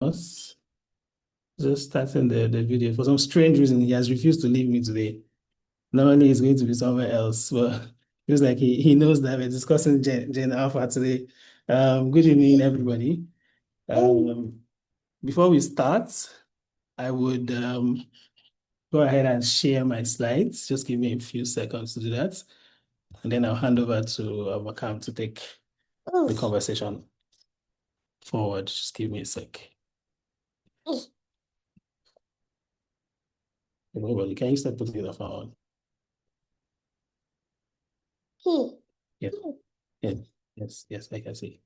us. Just starting the video. For some strange reason, he has refused to leave me today. Normally, he's going to be somewhere else. But feels like he knows that we're discussing Gen Alpha today. Good evening, everybody. Before we start, I would go ahead and share my slides. Just give me a few seconds to do that. And then I'll hand over to Makam to take the conversation forward. Just give me a sec. Everybody, can you start putting it off on? Yeah. Yeah. Yes. Yes, I can see.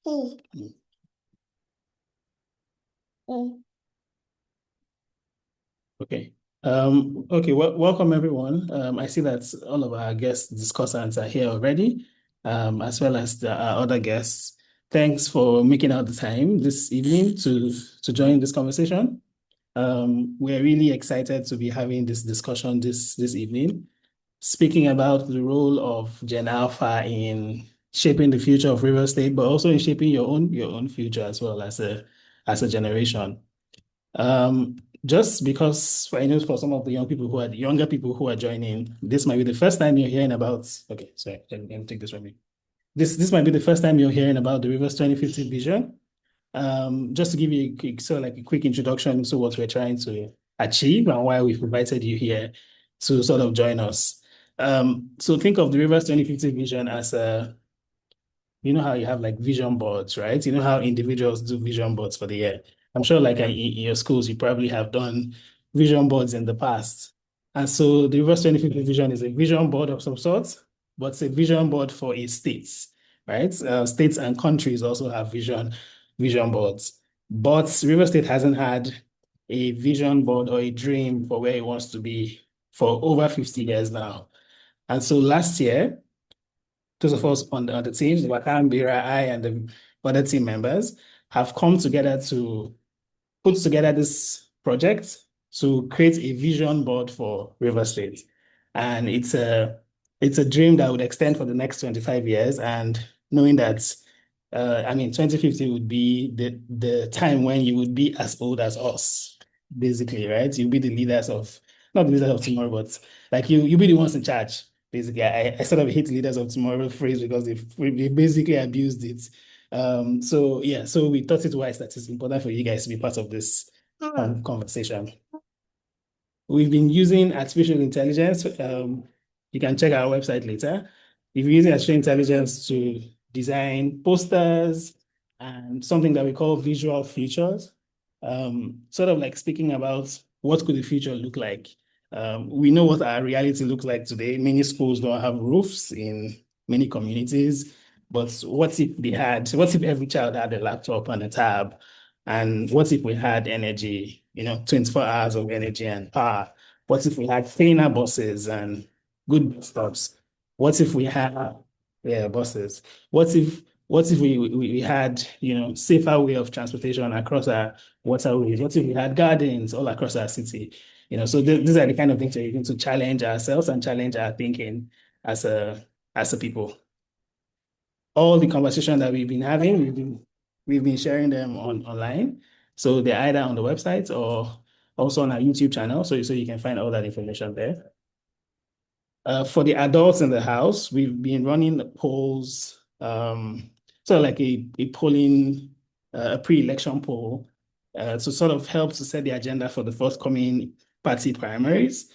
Mm. Okay. Okay, welcome everyone. I see that all of our guest discussants are here already, as well as our other guests. Thanks for making out the time this evening to join this conversation. We're really excited to be having this discussion this evening, speaking about the role of Gen Alpha in shaping the future of River State, but also in shaping your own future as well as a generation. Um, just because for some of the younger people who are joining, this might be the first time you're hearing about. Okay, sorry, let me take this from me. This might be the first time you're hearing about the Rivers 2050 vision. Just to give you a quick introduction to what we're trying to achieve and why we've invited you here to sort of join us. So think of the Rivers 2050 vision as how you have like vision boards, right? You know how individuals do vision boards for the year. I'm sure like in your schools, you probably have done vision boards in the past. And so the Reverse 2050 vision is a vision board of some sort, but it's a vision board for a state, right? States and countries also have vision boards. But River State hasn't had a vision board or a dream for where it wants to be for over 50 years now. And so last year, those of us on the teams, Wakam, Bira, I, and the other team members have come together to put together this project to create a vision board for River State. And it's a dream that would extend for the next 25 years. And knowing that, 2050 would be the time when you would be as old as us, basically, right? You'll be the leaders of, not the leaders of tomorrow, but like you'll be the ones in charge. Basically, I sort of hate leaders of tomorrow phrase because they basically abused it. So yeah, so we thought it wise that it's important for you guys to be part of this conversation. We've been using artificial intelligence. You can check our website later. We've been using artificial intelligence to design posters and something that we call visual features. Sort of like speaking about what could the future look like. We know what our reality looks like today. Many schools don't have roofs in many communities, but what if every child had a laptop and a tab? And what if we had energy, 24 hours of energy and power? What if we had cleaner buses and good bus stops? What if we had, yeah, buses? What if we had, safer way of transportation across our waterways? What if we had gardens all across our city? So these are the kind of things that we're going to challenge ourselves and challenge our thinking as a people. All the conversation that we've been having, we've been sharing them online. So they're either on the website or also on our YouTube channel. So you can find all that information there. For the adults in the house, we've been running the polls, sort of like a polling, a pre-election poll, to sort of help to set the agenda for the forthcoming party primaries.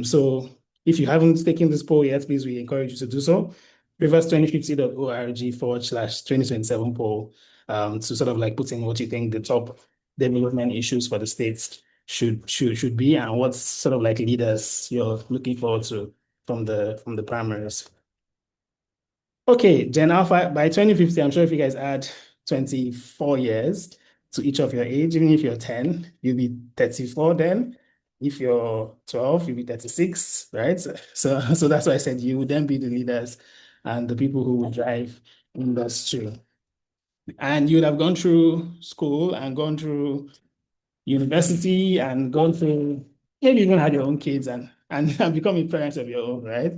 So if you haven't taken this poll yet, please, we encourage you to do so. Rivers2050.org/2027 poll, to sort of like put in what you think the top development issues for the states should be and what sort of like leaders you're looking forward to from the primaries. Okay, Gen Alpha, by 2050, I'm sure if you guys add 24 years to each of your age, even if you're 10, you'll be 34 then. If you're 12, you'll be 36, right? So that's why I said you would then be the leaders and the people who would drive industry. And you would have gone through school and gone through university and gone through, maybe even had your own kids and become a parent of your own, right?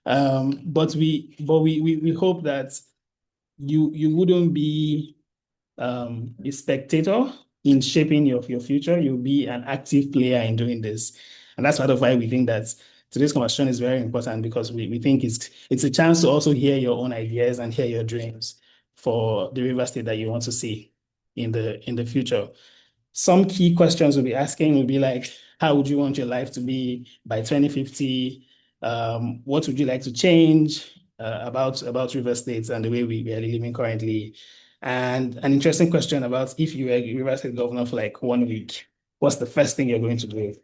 But we hope that you wouldn't be a spectator in shaping your future. You'll be an active player in doing this. And that's part of why we think that today's conversation is very important because we think it's a chance to also hear your own ideas and hear your dreams for the river state that you want to see in the future. Some key questions we'll be asking will be like, how would you want your life to be by 2050? What would you like to change about River State and the way we are living currently? And an interesting question about if you were a River State governor for like 1 week, what's the first thing you're going to do?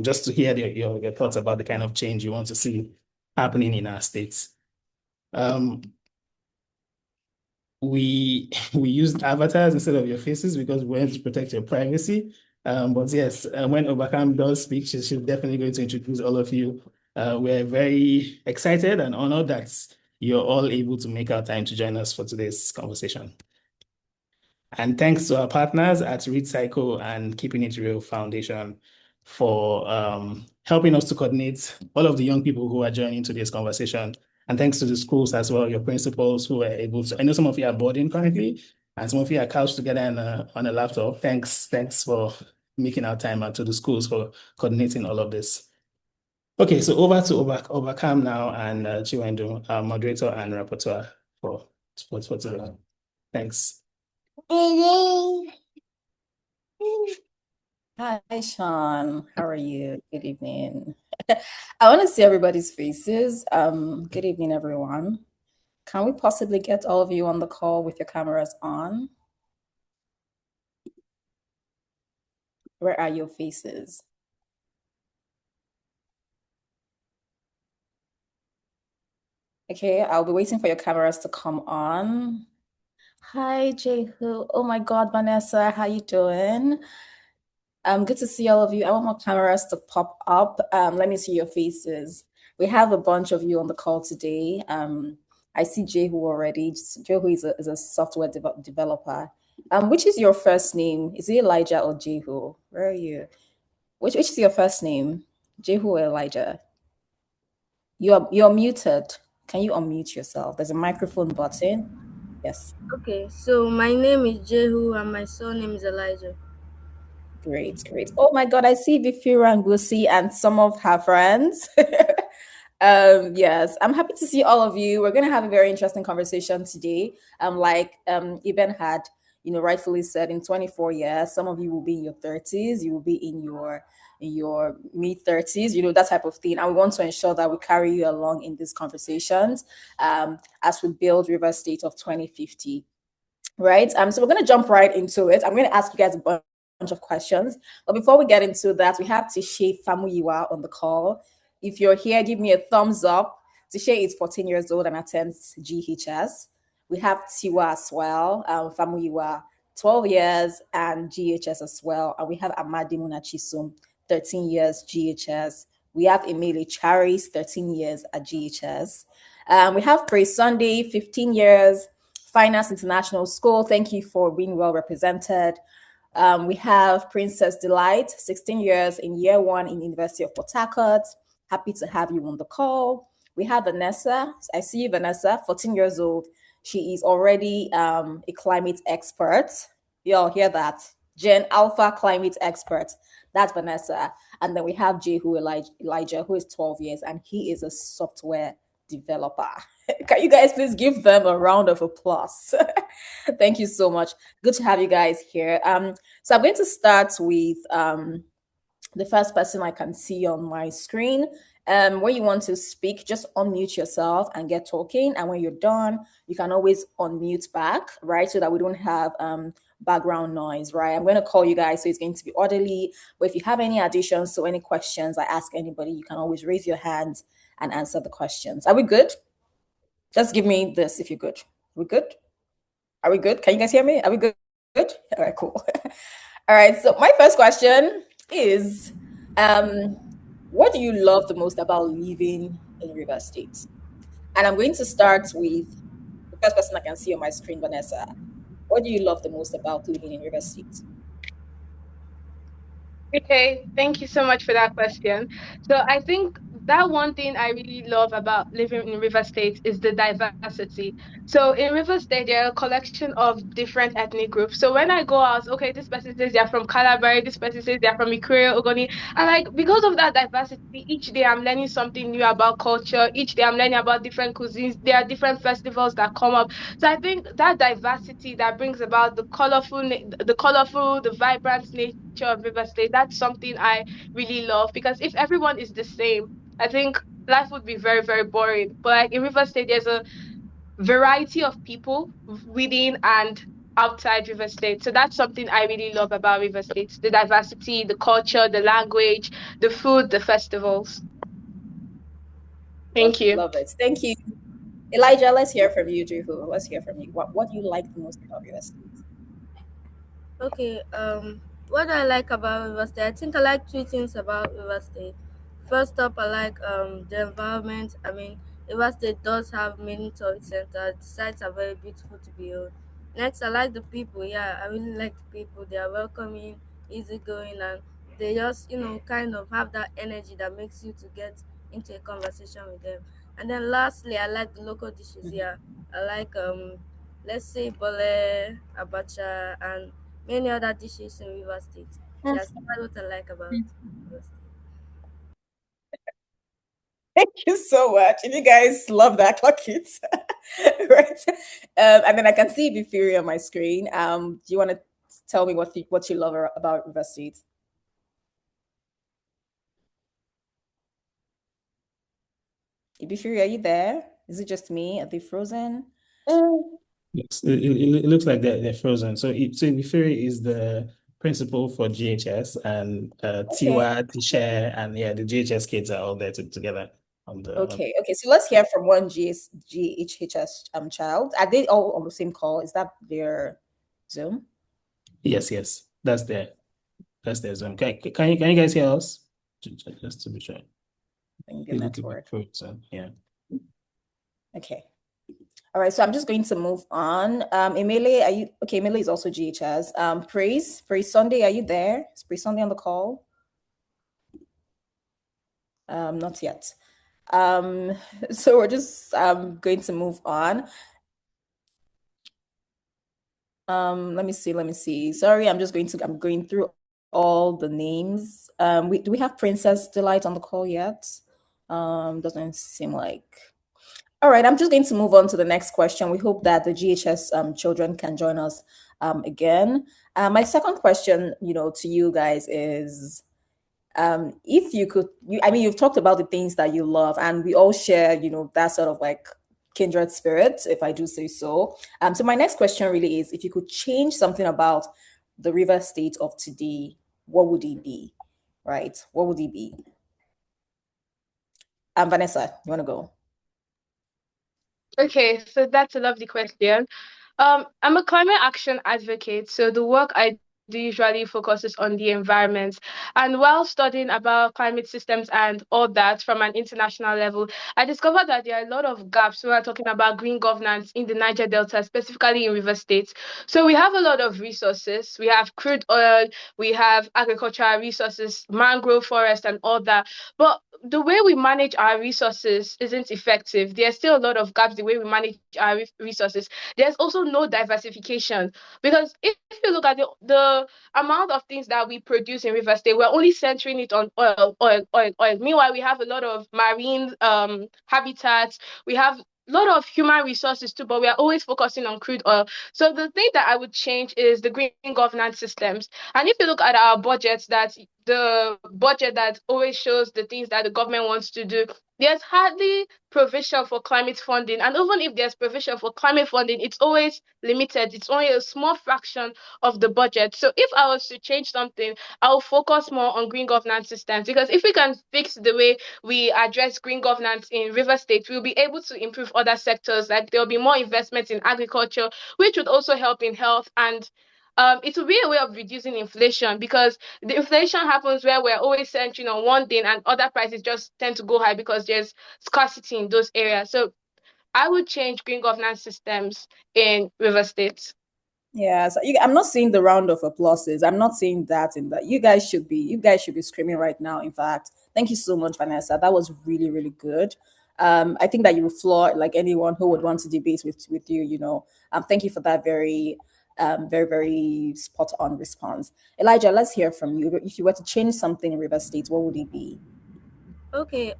Just to hear your thoughts about the kind of change you want to see happening in our states. Um, we used avatars instead of your faces because we wanted to protect your privacy. But yes, when Obakam does speak, she's definitely going to introduce all of you. We're very excited and honored that you're all able to make our time to join us for today's conversation. And thanks to our partners at Read Cycle and Keeping It Real Foundation for helping us to coordinate all of the young people who are joining today's conversation. And thanks to the schools as well, your principals who were able to. I know some of you are boarding currently, and some of you are couched together on a laptop. Thanks for making our time out to the schools for coordinating all of this. Okay, so over to Overcome now and Chiwendu, our moderator and rapporteur for today. Thanks. Hi, Sean. How are you? Good evening. I want to see everybody's faces. Good evening, everyone. Can we possibly get all of you on the call with your cameras on? Where are your faces? Okay, I'll be waiting for your cameras to come on. Hi, Jehu. Oh my God, Vanessa, how you doing? Good to see all of you. I want more cameras to pop up. Let me see your faces. We have a bunch of you on the call today. I see Jehu already. Jehu is a software developer. Which is your first name? Is it Elijah or Jehu? Where are you? Which is your first name? Jehu or Elijah? You're muted. Can you unmute yourself? There's a microphone button. Yes. Okay, so my name is Jehu and my surname is Elijah. Great, great. Oh my God, I see Bifira and Gusi and some of her friends. Yes, I'm happy to see all of you. We're going to have a very interesting conversation today. Like Eben had, rightfully said, in 24 years, some of you will be in your 30s, you will be in your mid 30s, that type of thing. And we want to ensure that we carry you along in these conversations as we build River State of 2050. Right. So we're going to jump right into it. I'm going to ask you guys a bunch of questions. But before we get into that, we have Tishe Famuyiwa on the call. If you're here, give me a thumbs up. Tishe is 14 years old and attends GHS. We have Tiwa as well, Famuyiwa, 12 years and GHS as well. And we have Amadi Munachisum, 13 years GHS. We have Emily Charis, 13 years at GHS. We have Praise Sunday, 15 years, Finance International School. Thank you for being well represented. We have Princess Delight, 16 years in year one in University of Port Harcourt. Happy to have you on the call. We have Vanessa. I see you, Vanessa, 14 years old. She is already a climate expert. Y'all hear that? Gen Alpha climate expert. That's Vanessa. And then we have Jehu Elijah, who is 12 years, and he is a software developer. Can you guys please give them a round of applause? Thank you so much. Good to have you guys here. So I'm going to start with the first person I can see on my screen. When you want to speak, just unmute yourself and get talking. And when you're done, you can always unmute back, right? So that we don't have background noise, right? I'm going to call you guys, so it's going to be orderly. But if you have any additions to any questions I ask anybody, you can always raise your hands and answer the questions. Are we good? Just give me this if you're good. We good? Are we good? Can you guys hear me? Are we good? Good? All right, cool. All right, so my first question is, what do you love the most about living in River State? And I'm going to start with the first person I can see on my screen, Vanessa. What do you love the most about living in River State? Okay, thank you so much for that question. So I think that one thing I really love about living in River State is the diversity. So in River State, there are a collection of different ethnic groups. So when I go out, okay, this person says they're from Calabari, this person says they're from Ikure, Ogoni. And like because of that diversity, each day I'm learning something new about culture. Each day I'm learning about different cuisines. There are different festivals that come up. So I think that diversity that brings about the vibrant nature of River State, that's something I really love because if everyone is the same, I think life would be very, very boring. But like in River State, there's a variety of people within and outside River State. So that's something I really love about River State, the diversity, the culture, the language, the food, the festivals. Love Thank it, you. love it. Thank you. Elijah, let's hear from you, Juhu. Let's hear from you. What do you like the most about River State? Okay, what do I like about River State? I think I like two things about River State. First up, I like the environment. I mean, River State does have many tourist centers. The sites are very beautiful to behold. Next, I like the people. Yeah, I really like the people. They are welcoming, easygoing, and they just kind of have that energy that makes you to get into a conversation with them. And then lastly, I like the local dishes. Yeah, I like let's say bole, abacha, and many other dishes in River State. Yes, that's what I like about River State. Thank you so much. If you guys love that, clock it. Right. And then I can see Bifiri on my screen. Do you want to tell me what you love about River State? Ibifiri, are you there? Is it just me? Are they frozen? It looks like they're frozen. So Ifiri is the principal for GHS, and Okay. Tiwa, Tisha, and yeah, the GHS kids are all there together on the. Okay. So let's hear from one GHHS child. Are they all on the same call? Is that their Zoom? Yes, that's their Zoom. Can you guys hear us? Just to be sure. I think the It could be network. frozen. Yeah. Okay. All right, so I'm just going to move on. Emile, are you okay? Emile is also GHS. Praise Sunday, are you there? Is Praise Sunday on the call? Not yet. So we're just going to move on. Let me see. Sorry, I'm going through all the names. Do we have Princess Delight on the call yet? Doesn't seem like. All right, I'm just going to move on to the next question. We hope that the GHS children can join us again. My second question, to you guys is, if you could, I mean, you've talked about the things that you love, and we all share, that sort of like kindred spirit, if I do say so. So my next question really is, if you could change something about the River State of today, what would it be? Right? What would it be? Vanessa, you want to go? Okay, so that's a lovely question. I'm a climate action advocate, so the work I do usually focuses on the environment. And while studying about climate systems and all that from an international level, I discovered that there are a lot of gaps when we're talking about green governance in the Niger Delta, specifically in River States. So we have a lot of resources. We have crude oil, we have agricultural resources, mangrove forest, and all that. But the way we manage our resources isn't effective. There's still a lot of gaps the way we manage our resources. There's also no diversification because if you look at the amount of things that we produce in River State, we're only centering it on oil. Meanwhile, we have a lot of marine habitats. We have a lot of human resources too, but we are always focusing on crude oil. So the thing that I would change is the green governance systems. And if you look at our budgets, that the budget that always shows the things that the government wants to do, there's hardly provision for climate funding. And even if there's provision for climate funding, it's always limited. It's only a small fraction of the budget. So if I was to change something, I'll focus more on green governance systems because if we can fix the way we address green governance in River State, we'll be able to improve other sectors. Like there'll be more investment in agriculture, which would also help in health and it will be a way of reducing inflation because the inflation happens where we're always centering on one thing and other prices just tend to go high because there's scarcity in those areas. So I would change green governance systems in River State. Yeah, so I'm not seeing the round of applauses. I'm not seeing that in that. You guys should be screaming right now. In fact, thank you so much, Vanessa. That was really, really good. I think that you will floor like anyone who would want to debate with you. Thank you for that very, very spot on response. Elijah, let's hear from you. If you were to change something in River State, what would it be? Okay,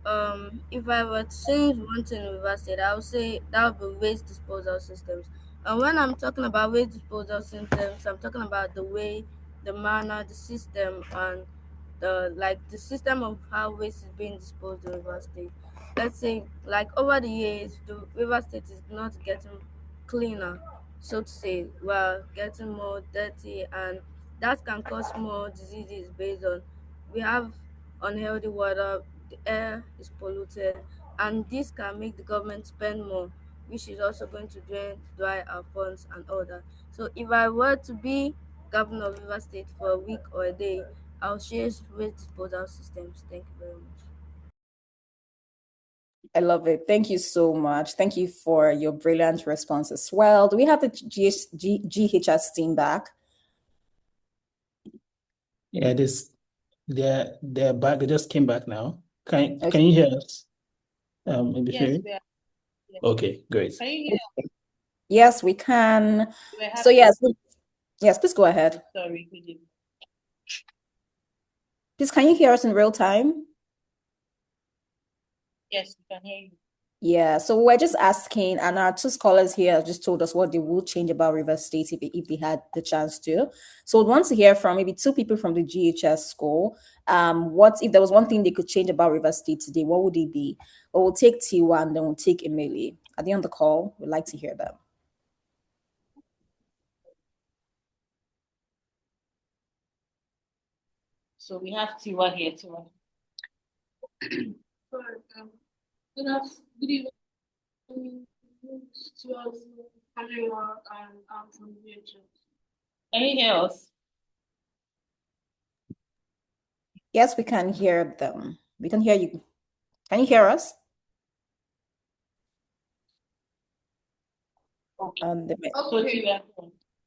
if I were to change one thing in River State, I would say that would be waste disposal systems. And when I'm talking about waste disposal systems, I'm talking about the way, the manner, the system, and the system of how waste is being disposed in River State. Let's say, like over the years, the River State is not getting cleaner, so to say. We're getting more dirty, and that can cause more diseases based on we have unhealthy water, the air is polluted, and this can make the government spend more, which is also going to dry our funds and all that. So if I were to be governor of River State for a week or a day, I'll change waste disposal systems. Thank you very much. I love it. Thank you so much. Thank you for your brilliant response as well. Do we have the GHS team back? Yeah, they're back. They just came back now. Can Okay. you hear us? Maybe Yes, Fury? we are. Yes. Okay, great. Can you hear? Yes, we can. Do I have So yes, please go ahead. sorry, could you? Please, can you hear us in real time? Yes, we can hear you. Yeah, so we're just asking, and our two scholars here have just told us what they would change about River State if they had the chance to. So we'd want to hear from maybe two people from the GHS school. What if there was one thing they could change about River State today? What would it be? But we'll take Tiwa and then we'll take Emily. At the end of the call, we'd like to hear them. So we have Tiwa here, Tiwa. Sorry, good evening to us, Haniwa, and from VHS. Can you hear us? Yes, we can hear them. We can hear you. Can you hear us? Okay. Okay.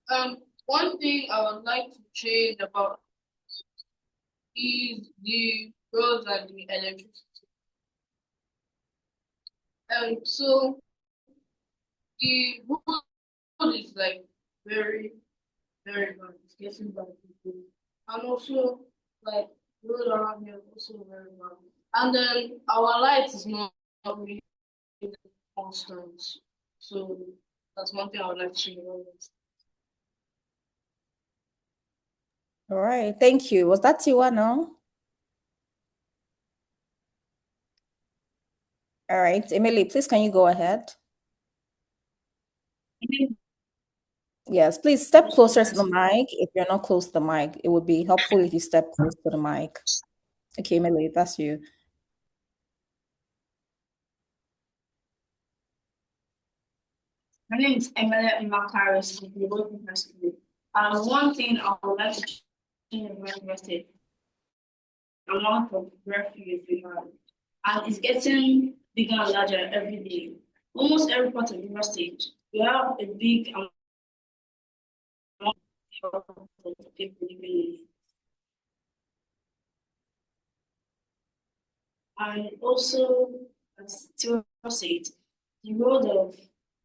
Tiwa. One thing I would like to change about is the roads and the electricity. So the road is like very, very bad. It's getting bad people. And also like road around here is also very bad. And then our light is not really constant. So that's one thing I would like to change about it. All right, thank you. Was that Tiwa now? All right, Emily, please can you go ahead? Yes, please step closer to the mic. If you're not close to the mic, it would be helpful if you step close to the mic. Okay, Emily, that's you. My name is Emily Makaris from the Global University. One thing I would like to change in the university, the amount of refuse we have, and it's getting bigger and larger every day. Almost every part of the university, we have a big amount of people living in it. And also, as Tio said, the road of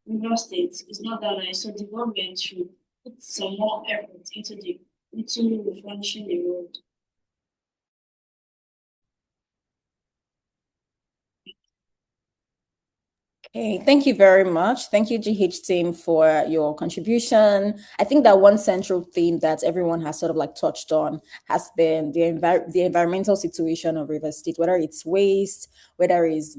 Union State is not that nice, so the government should put some more effort into refurnishing the road. Okay, thank you very much. Thank you, GH team, for your contribution. I think that one central theme that everyone has sort of like touched on has been the environmental situation of River State, whether it's waste, whether it's,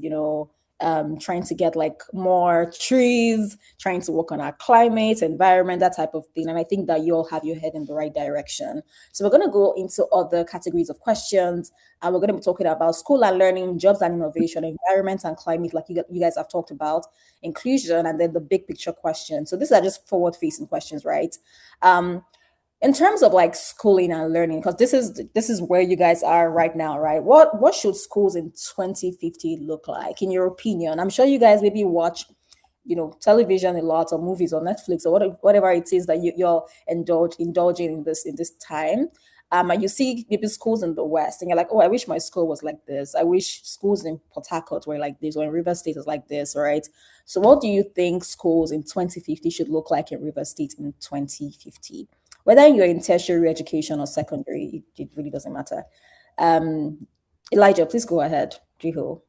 trying to get like more trees, trying to work on our climate, environment, that type of thing. And I think that you all have your head in the right direction. So we're going to go into other categories of questions. And we're going to be talking about school and learning, jobs and innovation, environment and climate, like you guys have talked about, inclusion, and then the big picture questions. So these are just forward-facing questions, right? In terms of like schooling and learning, because this is where you guys are right now, right? What should schools in 2050 look like, in your opinion? I'm sure you guys maybe watch television a lot, or movies, or Netflix, or whatever it is that you're indulging in this time. And you see maybe schools in the West, and you're like, oh, I wish my school was like this. I wish schools in Port Harcourt were like this, or in River State was like this, right? So, what do you think schools in 2050 should look like in River State in 2050? Whether you're in tertiary education or secondary, it really doesn't matter. Um, Elijah, please go ahead. Jiho.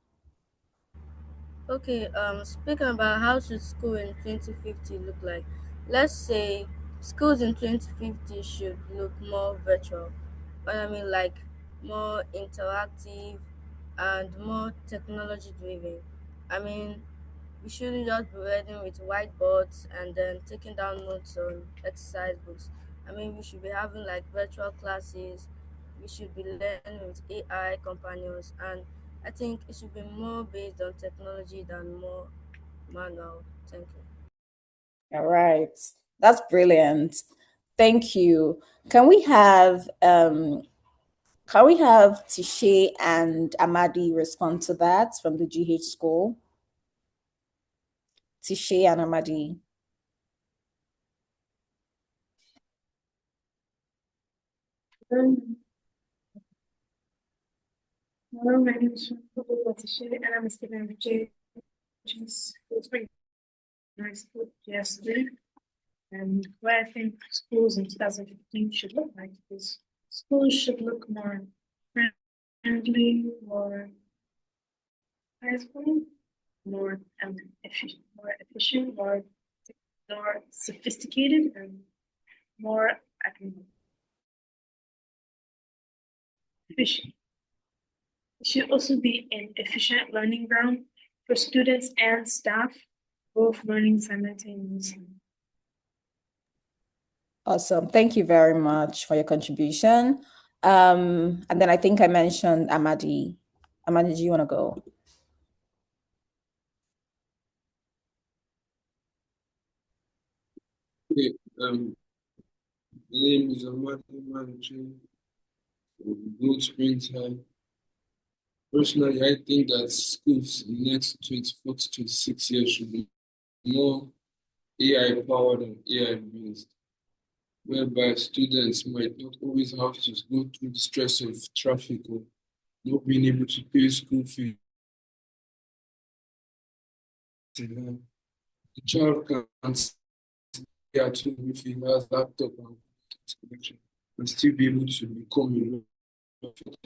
Okay, speaking about how should school in 2050 look like, let's say schools in 2050 should look more virtual. What I mean, like more interactive and more technology driven. I mean, we shouldn't just be reading with whiteboards and then taking down notes on exercise books. I mean, we should be having like virtual classes. We should be learning with AI companions, and I think it should be more based on technology than more manual. Thank you. All right. That's brilliant. Thank you. Can we have Tishe and Amadi respond to that from the GH school? Tishe and Amadi. Um, Hello, my name is Patricia, and I'm a student of JHS. It's pretty nice school yesterday. And what I think schools in 2015 should look like is schools should look more friendly, more high more efficient, more sophisticated, and more efficient. It should also be an efficient learning ground for students and staff, both learning simultaneously. Awesome. Thank you very much for your contribution. And then I think I mentioned Amadi. Amadi, do you want to go? Okay, my name is Ahmad Manche, Gold Springs High. Personally, I think that schools in the next 24 to 26 years should be more AI powered and AI based, whereby students might not always have to go through the stress of traffic or not being able to pay school fees. The child can stay at home if he has laptop and connection and still be able to become a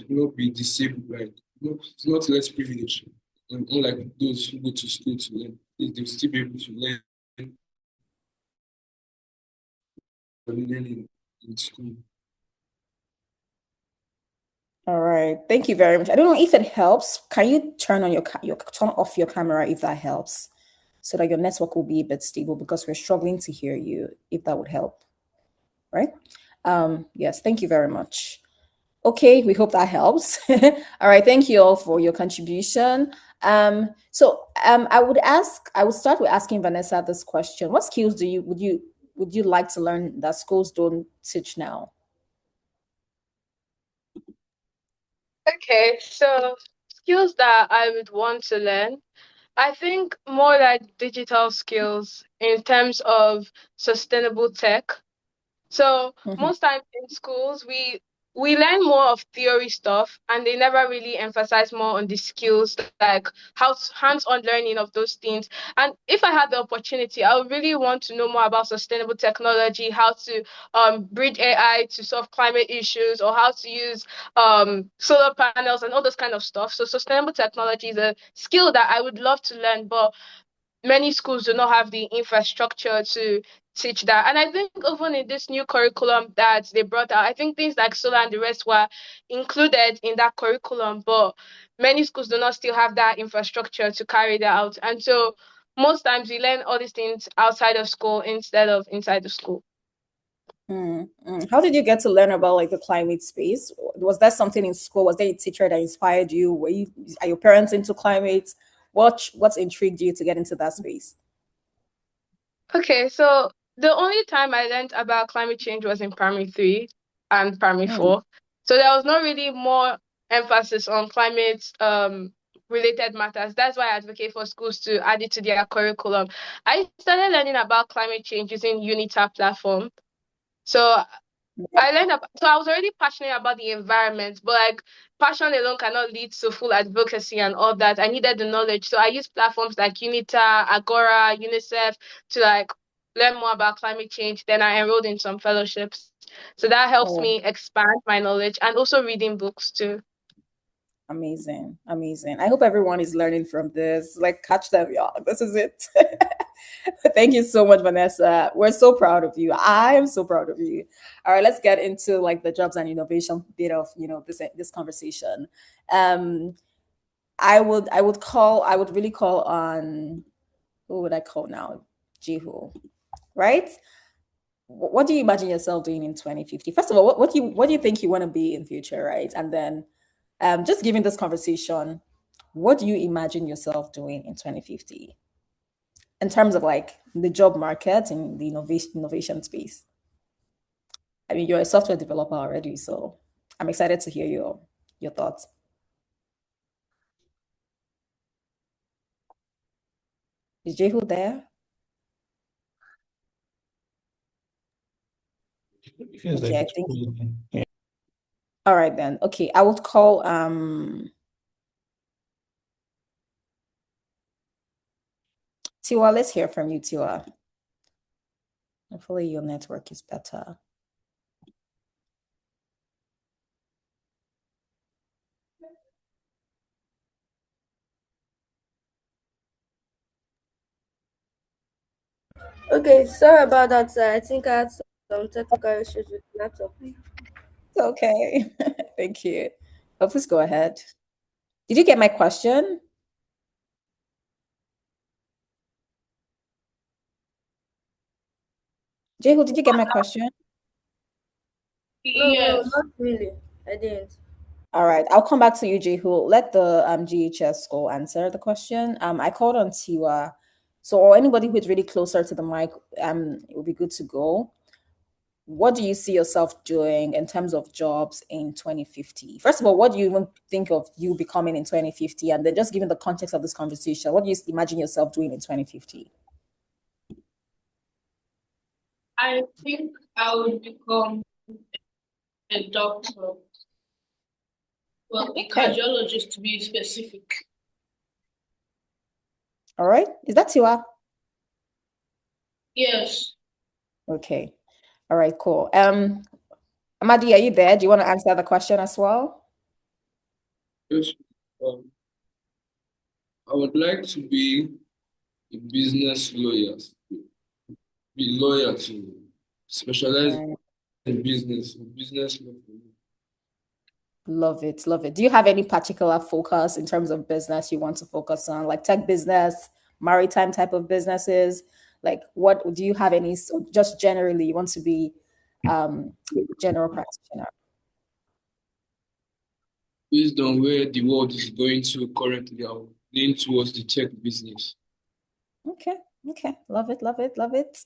not be disabled, like it's not less privileged. And unlike those who go to school to learn, they'll still be able to learn and learn in school. All right. Thank you very much. I don't know if it helps. Can you turn on turn off your camera if that helps, so that your network will be a bit stable, because we're struggling to hear you, if that would help. Right? Yes, thank you very much. Okay, we hope that helps. All right, thank you all for your contribution. I would start with asking Vanessa this question. What skills would you like to learn that schools don't teach now? Okay, so skills that I would want to learn, I think more like digital skills in terms of sustainable tech. So Mhm. most times in schools, we learn more of theory stuff, and they never really emphasize more on the skills, like how hands-on learning of those things. And if I had the opportunity, I would really want to know more about sustainable technology, how to bridge AI to solve climate issues, or how to use solar panels and all those kind of stuff. So sustainable technology is a skill that I would love to learn, but many schools do not have the infrastructure to teach that. And I think even in this new curriculum that they brought out, I think things like solar and the rest were included in that curriculum, but many schools do not still have that infrastructure to carry that out. And so most times we learn all these things outside of school instead of inside the school. How did you get to learn about like the climate space? Was that something in school? Was there a teacher that inspired you? Are your parents into climate? What's intrigued you to get into that space? Okay, so the only time I learned about climate change was in primary three and primary Hmm. four. So there was not really more emphasis on climate related matters. That's why I advocate for schools to add it to their curriculum. I started learning about climate change using Unita platform. So I was already passionate about the environment, but like passion alone cannot lead to full advocacy and all that. I needed the knowledge. So I used platforms like Unita, Agora, UNICEF to like learn more about climate change. Then I enrolled in some fellowships. So that helps Oh, me expand my knowledge and also reading books too. amazing. Amazing. I hope everyone is learning from this. Like, catch them, y'all. This is it. Thank you so much, Vanessa. We're so proud of you. I am so proud of you. All right, let's get into like the jobs and innovation bit of this conversation. Um, I would really call on, who would I call now? Jihu, right? What do you imagine yourself doing in 2050? First of all, what do you think you want to be in future, right? And then just giving this conversation, what do you imagine yourself doing in 2050 in terms of like the job market and the innovation space? I mean, you're a software developer already, so I'm excited to hear your thoughts. Is Jehu there? It feels like Okay, I it's think. frozen. Yeah. All right then. Okay, I would call Tiwa. Let's hear from you, Tiwa. Hopefully your network is better. Okay, sorry about that. I think I had some technical issues with the laptop. It's okay. Thank you. Oh, please go ahead. Did you get my question? Jehu, did you get my question? No, Yes. not really. I didn't. All right, I'll come back to you, Jehu. Let the GHS go answer the question. I called on Tiwa. So or anybody who's really closer to the mic, it would be good to go. What do you see yourself doing in terms of jobs in 2050? First of all, what do you even think of you becoming in 2050? And then just given the context of this conversation, what do you imagine yourself doing in 2050? I think I would become a doctor. Well, a Okay. cardiologist to be specific. All right. Is that Tiwa? Yes. Okay. All right, cool. Amadi, are you there? Do you want to answer the question as well? Yes. Um, I would like to be a business lawyer, be lawyer to specialize Mm, in business law. love it, love it. Do you have any particular focus in terms of business you want to focus on, like tech business, maritime type of businesses? Like, what do you have any? So just generally, you want to be um, general practitioner. Based on where the world is going to currently, I will lean towards the tech business. Okay, okay, love it, love it, love it.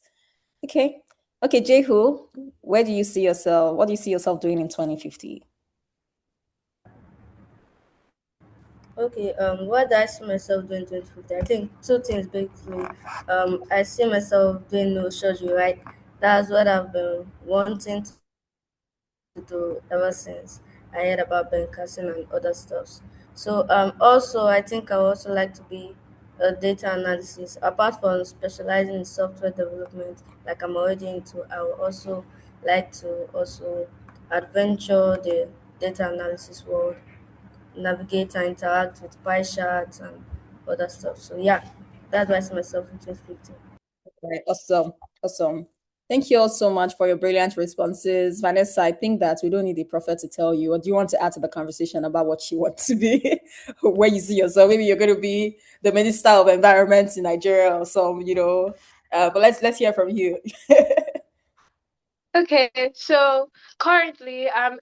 Okay, okay, Jehu, where do you see yourself? What do you see yourself doing in 2050? Okay, what do I see myself doing in 2050? I think two things basically. I see myself doing no surgery, right? That's what I've been wanting to do ever since I heard about casting and other stuffs. So also I think I would also like to be a data analysis. Apart from specializing in software development, like I'm already into, I would also like to also adventure the data analysis world, navigate and interact with pie charts and other stuff. So yeah, that's why I see myself in 2050. Right. Awesome. Awesome. Thank you all so much for your brilliant responses. Vanessa, I think that we don't need a prophet to tell you. Or do you want to add to the conversation about what you want to be, where you see yourself? Maybe you're going to be the Minister of Environment in Nigeria or some, but let's hear from you. Okay, so currently I'm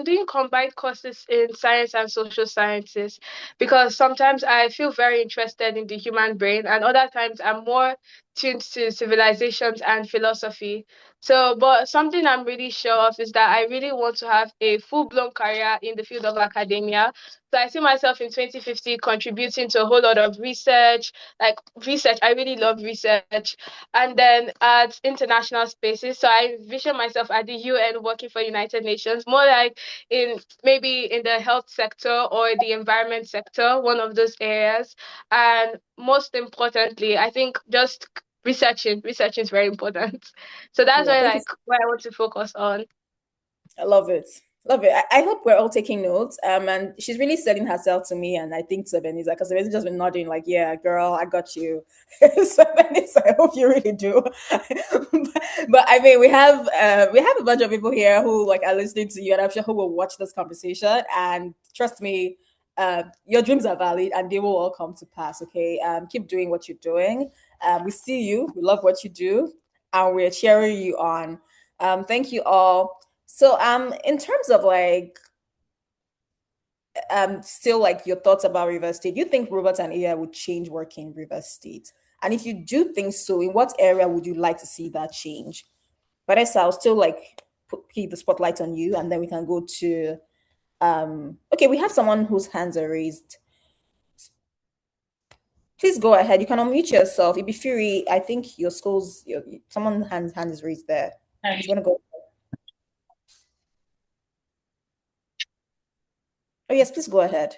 doing combined courses in science and social sciences because sometimes I feel very interested in the human brain and other times I'm more tuned to civilizations and philosophy. So, but something I'm really sure of is that I really want to have a full-blown career in the field of academia. So I see myself in 2050 contributing to a whole lot of research, like research. I really love research. And then at international spaces. So I vision myself at the UN working for United Nations, more like in maybe in the health sector or the environment sector, one of those areas. And most importantly, I think just researching is very important. So that's Yeah, why thank you. like where I want to focus on. I love it. Love it. I hope we're all taking notes. And she's really selling herself to me, and I think to Benisa, because Benisa just been nodding like, "Yeah, girl, I got you." So Benisa, I hope you really do. But I mean, we have a bunch of people here who like are listening to you, and I'm sure who will watch this conversation. And trust me, your dreams are valid, and they will all come to pass. Okay, keep doing what you're doing. We see you. We love what you do, and we're cheering you on. Thank you all. So in terms of like still like your thoughts about River State, do you think robots and AI would change work in River State? And if you do think so, in what area would you like to see that change? Vanessa, I'll still like keep the spotlight on you, and then we can go to okay, we have someone whose hands are raised. Please go ahead. You can unmute yourself. It'd be Fury. I think your school's someone hand is raised there. Hi. If you want to go. Oh yes, please go ahead.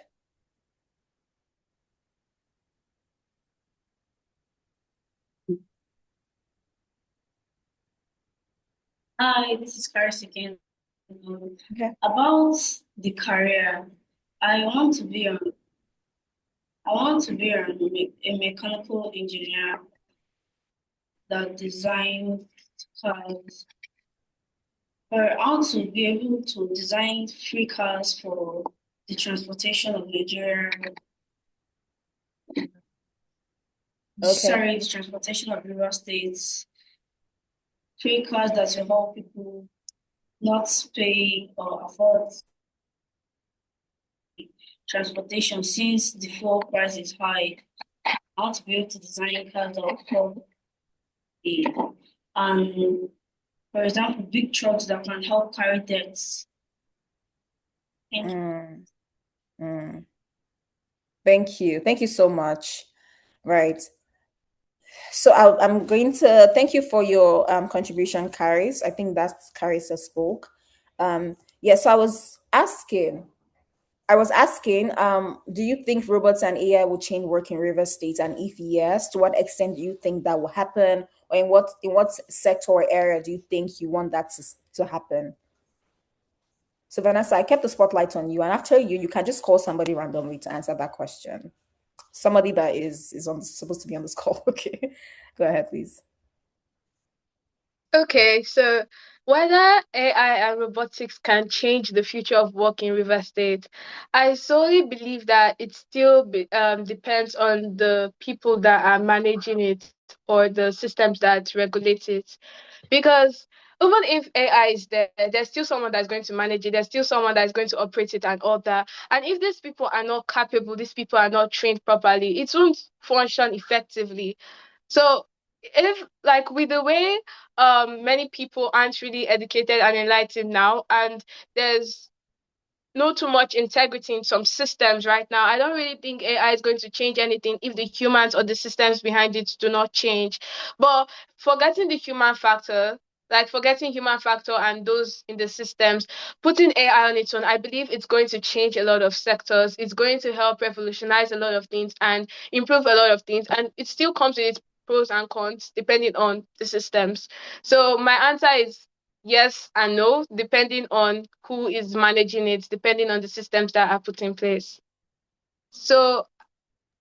Hi, this is Karis again. Okay. About the career, I want to be a a mechanical engineer that designs cars. But I want to be able to design free cars for the transportation of Nigeria. Okay. Sorry, the transportation of River States. Free cars that will help people not pay or afford transportation since the fuel price is high. I want to be able to design cars that will help it. And for example, big trucks that can help carry debts. Thank you. Mm, mm. Thank you. Thank you so much. Right. So I'm going to thank you for your contribution, Caris. I think that's Caris that spoke. Yes, I was asking, do you think robots and AI will change work in River State? And if yes, to what extent do you think that will happen? Or in what sector or area do you think you want that to happen? So Vanessa, I kept the spotlight on you, and after you, you can just call somebody randomly to answer that question. Somebody that is on supposed to be on this call. Okay, go ahead, please. Okay, so whether AI and robotics can change the future of work in River State, I solely believe that it still depends on the people that are managing it or the systems that regulate it. Because even if AI is there, there's still someone that's going to manage it, there's still someone that's going to operate it and all that. And if these people are not capable, these people are not trained properly, it won't function effectively. So if like with the way many people aren't really educated and enlightened now, and there's no too much integrity in some systems right now, I don't really think AI is going to change anything if the humans or the systems behind it do not change. But forgetting the human factor, like forgetting human factor and those in the systems, putting AI on its own, I believe it's going to change a lot of sectors. It's going to help revolutionize a lot of things and improve a lot of things. And it still comes with its pros and cons depending on the systems. So my answer is yes and no, depending on who is managing it, depending on the systems that are put in place. So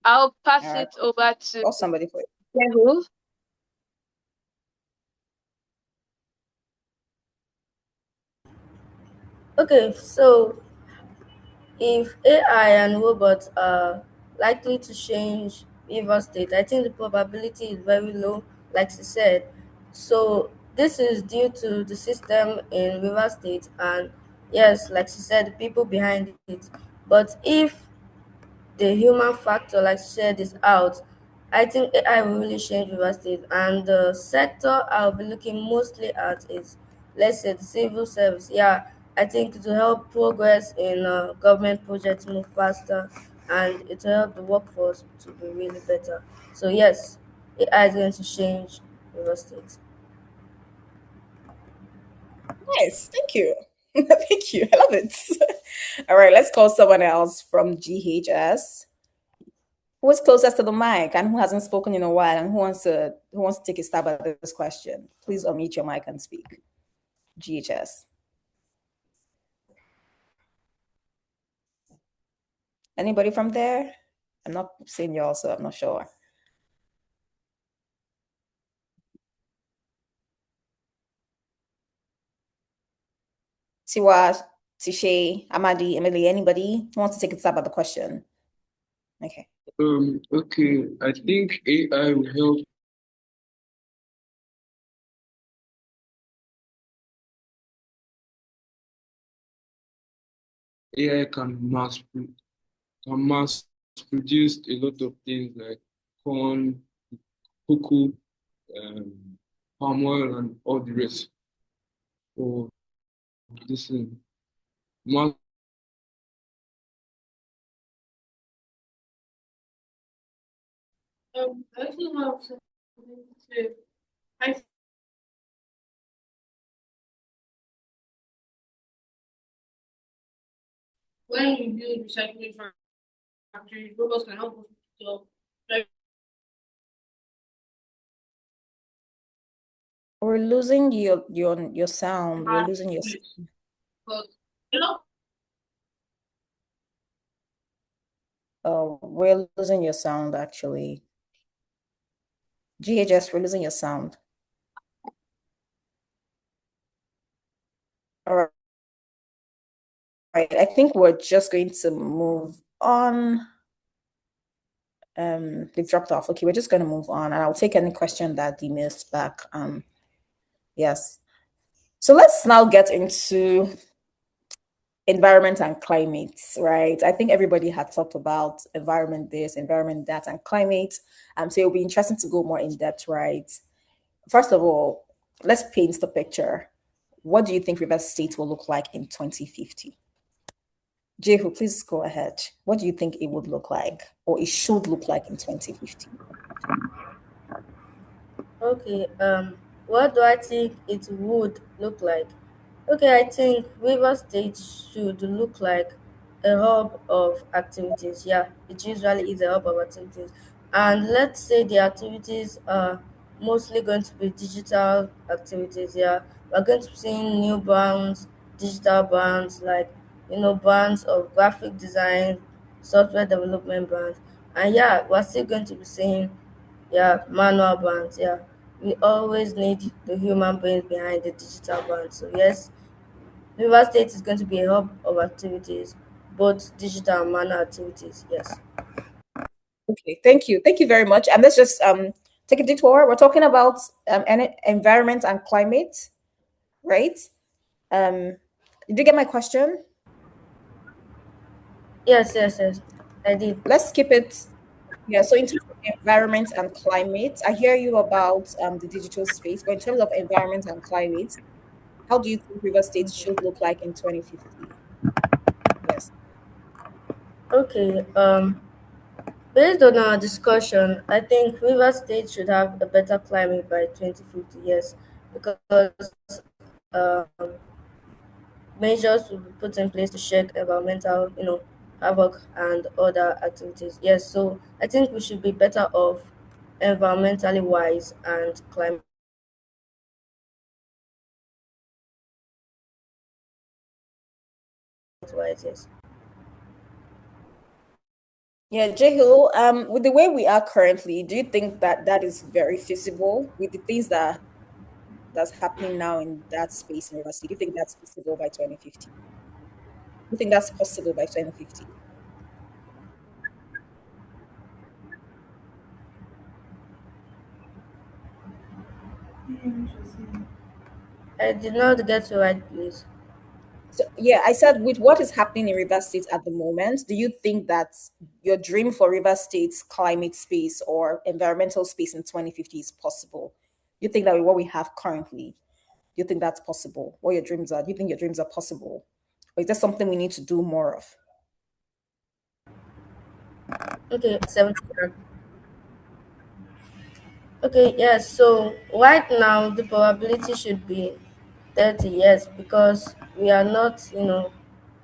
I'll pass All right, it over to call somebody for it. Jehu. Okay, so if AI and robots are likely to change River State, I think the probability is very low, like she said. So this is due to the system in River State and yes, like she said, the people behind it. But if the human factor, like she said, is out, I think AI will really change River State, and the sector I'll be looking mostly at is, let's say, the civil service. Yeah, I think it will help progress in government projects move faster, and it will help the workforce to be really better. So yes, AI is going to change River State. Nice. Thank you. Thank you. I love it. All right, let's call someone else from GHS. Who is closest to the mic and who hasn't spoken in a while and who wants to take a stab at this question? Please unmute your mic and speak. GHS. Anybody from there? I'm not seeing y'all, so I'm not sure. Tiwa, Tishay, Amadi, Emily, anybody who wants to take a stab at the question? Okay. Okay, I think AI will help. AI can mass produce a lot of things like corn, cocoa, palm oil, and all the rest. So this is mass. I also have something to say. I when we build recycling factories, robots can help us to like We're losing your sound. We're losing your because you know we're losing your sound actually. GHS, we're losing your sound. All right. I think we're just going to move on. They've dropped off. Okay, we're just going to move on, and I'll take any question that they missed back. Yes. So let's now get into environment and climate, right? I think everybody had talked about environment this, environment that, and climate. So it'll be interesting to go more in depth, right? First of all, let's paint the picture. What do you think River State will look like in 2050? Jehu, please go ahead. What do you think it would look like, or it should look like in 2050? Okay, what do I think it would look like? Okay, I think River State should look like a hub of activities. Yeah, it usually is a hub of activities. And let's say the activities are mostly going to be digital activities. Yeah, we're going to be seeing new brands, digital brands, like, brands of graphic design, software development brands. And yeah, we're still going to be seeing, yeah, manual brands. Yeah, we always need the human brains behind the digital brand. So yes, River State is going to be a hub of activities, both digital and manual activities. Yes. Okay, thank you. Thank you very much. And let's just take a detour. We're talking about environment and climate, right? Did you get my question? Yes, yes, yes. I did. Let's skip it. Yeah, so in terms of environment and climate, I hear you about the digital space, but in terms of environment and climate, how do you think River State should look like in 2050? Yes. Okay. Based on our discussion, I think River State should have a better climate by 2050. Yes, because um, measures will be put in place to check environmental, havoc and other activities. Yes, so I think we should be better off environmentally wise and climate wise. Yes. Yeah, Jehiel, with the way we are currently, do you think that that is very feasible with the things that's happening now in that space in River State? Do you think that's feasible by 2050? Do you think that's possible by 2050? I did not get to right place. So, yeah, I said with what is happening in River State at the moment, do you think that your dream for River State's climate space or environmental space in 2050 is possible? You think that with what we have currently, do you think that's possible? What your dreams are? Do you think your dreams are possible? Or is there something we need to do more of? Okay, 70. Okay, yes. So right now the probability should be 30 years because we are not,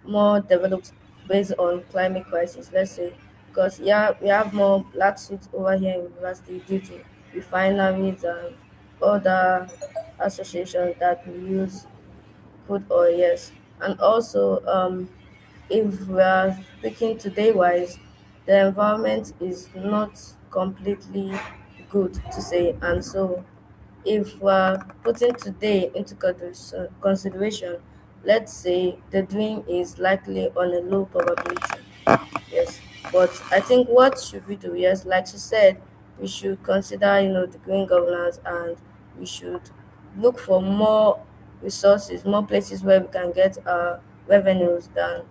more developed based on climate crisis. Let's say because yeah, we have more black suits over here in university due to refineries and other associations that we use crude oil. Yes, and also if we are speaking today wise, the environment is not completely good to say, and so if we're putting today into consideration, let's say the dream is likely on a low probability. Yes, but I think what should we do? Yes, like she said, we should consider, the green governance, and we should look for more resources, more places where we can get revenues than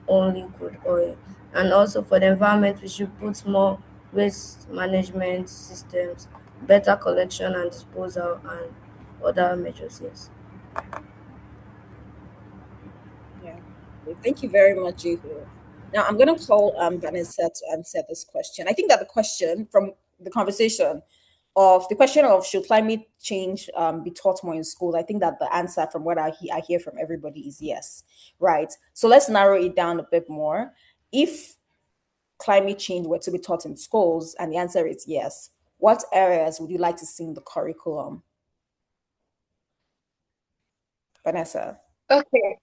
only crude oil. And also for the environment, we should put more waste management systems, better collection and disposal, and other measures. Yes. Yeah. Okay, thank you very much, Jehu. Now I'm gonna call Vanessa to answer this question. I think that the question from the conversation of the question of should climate change be taught more in school, I think that the answer from what I hear from everybody is yes. Right. So let's narrow it down a bit more. If climate change were to be taught in schools, and the answer is yes, what areas would you like to see in the curriculum, Vanessa? Okay.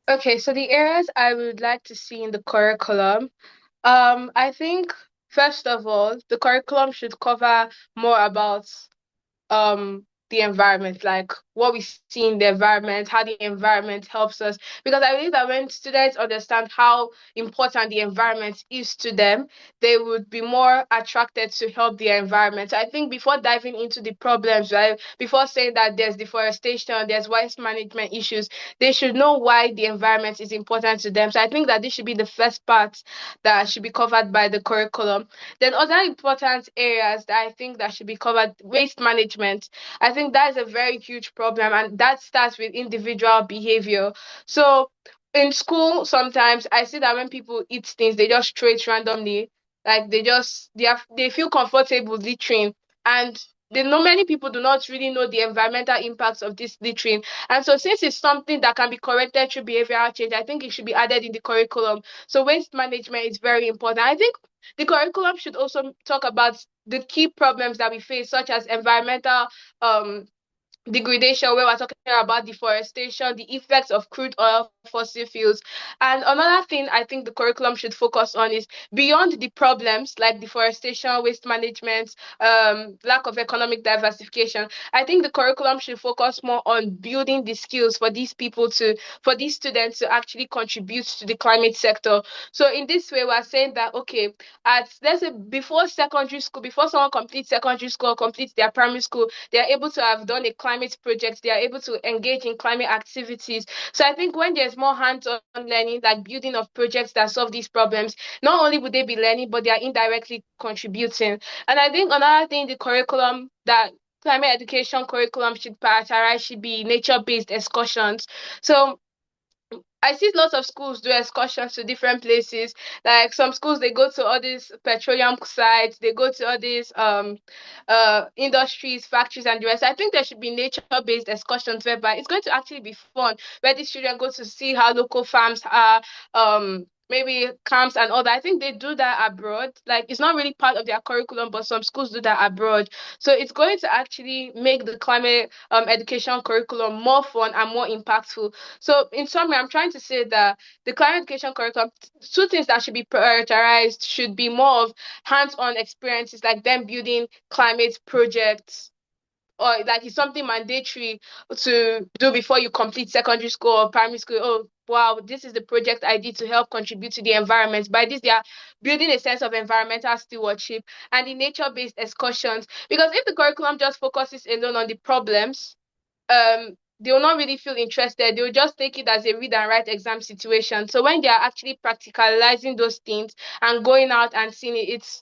Okay, so the areas I would like to see in the curriculum, I think first of all, the curriculum should cover more about the environment, like what we see in the environment, how the environment helps us, because I believe that when students understand how important the environment is to them, they would be more attracted to help the environment. So I think before diving into the problems, right, before saying that there's deforestation, there's waste management issues, they should know why the environment is important to them. So I think that this should be the first part that should be covered by the curriculum. Then other important areas that I think that should be covered, waste management. I think that is a very huge problem, and that starts with individual behavior. So in school, sometimes I see that when people eat things, they just throw it randomly. Like they feel comfortable littering, and they know many people do not really know the environmental impacts of this littering. And so since it's something that can be corrected through behavioral change, I think it should be added in the curriculum. So waste management is very important. I think the curriculum should also talk about the key problems that we face, such as environmental um degradation, where we're talking about deforestation, the effects of crude oil, fossil fuels. And another thing I think the curriculum should focus on is beyond the problems like deforestation, waste management, lack of economic diversification. I think the curriculum should focus more on building the skills for these people for these students to actually contribute to the climate sector. So in this way, we're saying that okay, at let's say before secondary school, before someone completes secondary school, completes their primary school, they are able to have done a climate project, they are able to engage in climate activities. So I think when there's more hands-on learning, like building of projects that solve these problems, not only would they be learning, but they are indirectly contributing. And I think another thing the curriculum that climate education curriculum should prioritize should be nature-based excursions. So I see lots of schools do excursions to different places. Like some schools, they go to all these petroleum sites, they go to all these industries, factories, and the rest. I think there should be nature-based excursions whereby it's going to actually be fun, where these children go to see how local farms are, maybe camps and all that. I think they do that abroad. Like it's not really part of their curriculum, but some schools do that abroad. So it's going to actually make the climate education curriculum more fun and more impactful. So in summary, I'm trying to say that the climate education curriculum, two things that should be prioritized should be more of hands-on experiences, like them building climate projects, or like it's something mandatory to do before you complete secondary school or primary school. Oh, wow, this is the project I did to help contribute to the environment. By this, they are building a sense of environmental stewardship and the nature-based excursions. Because if the curriculum just focuses alone on the problems, they will not really feel interested. They will just take it as a read and write exam situation. So when they are actually practicalizing those things and going out and seeing it,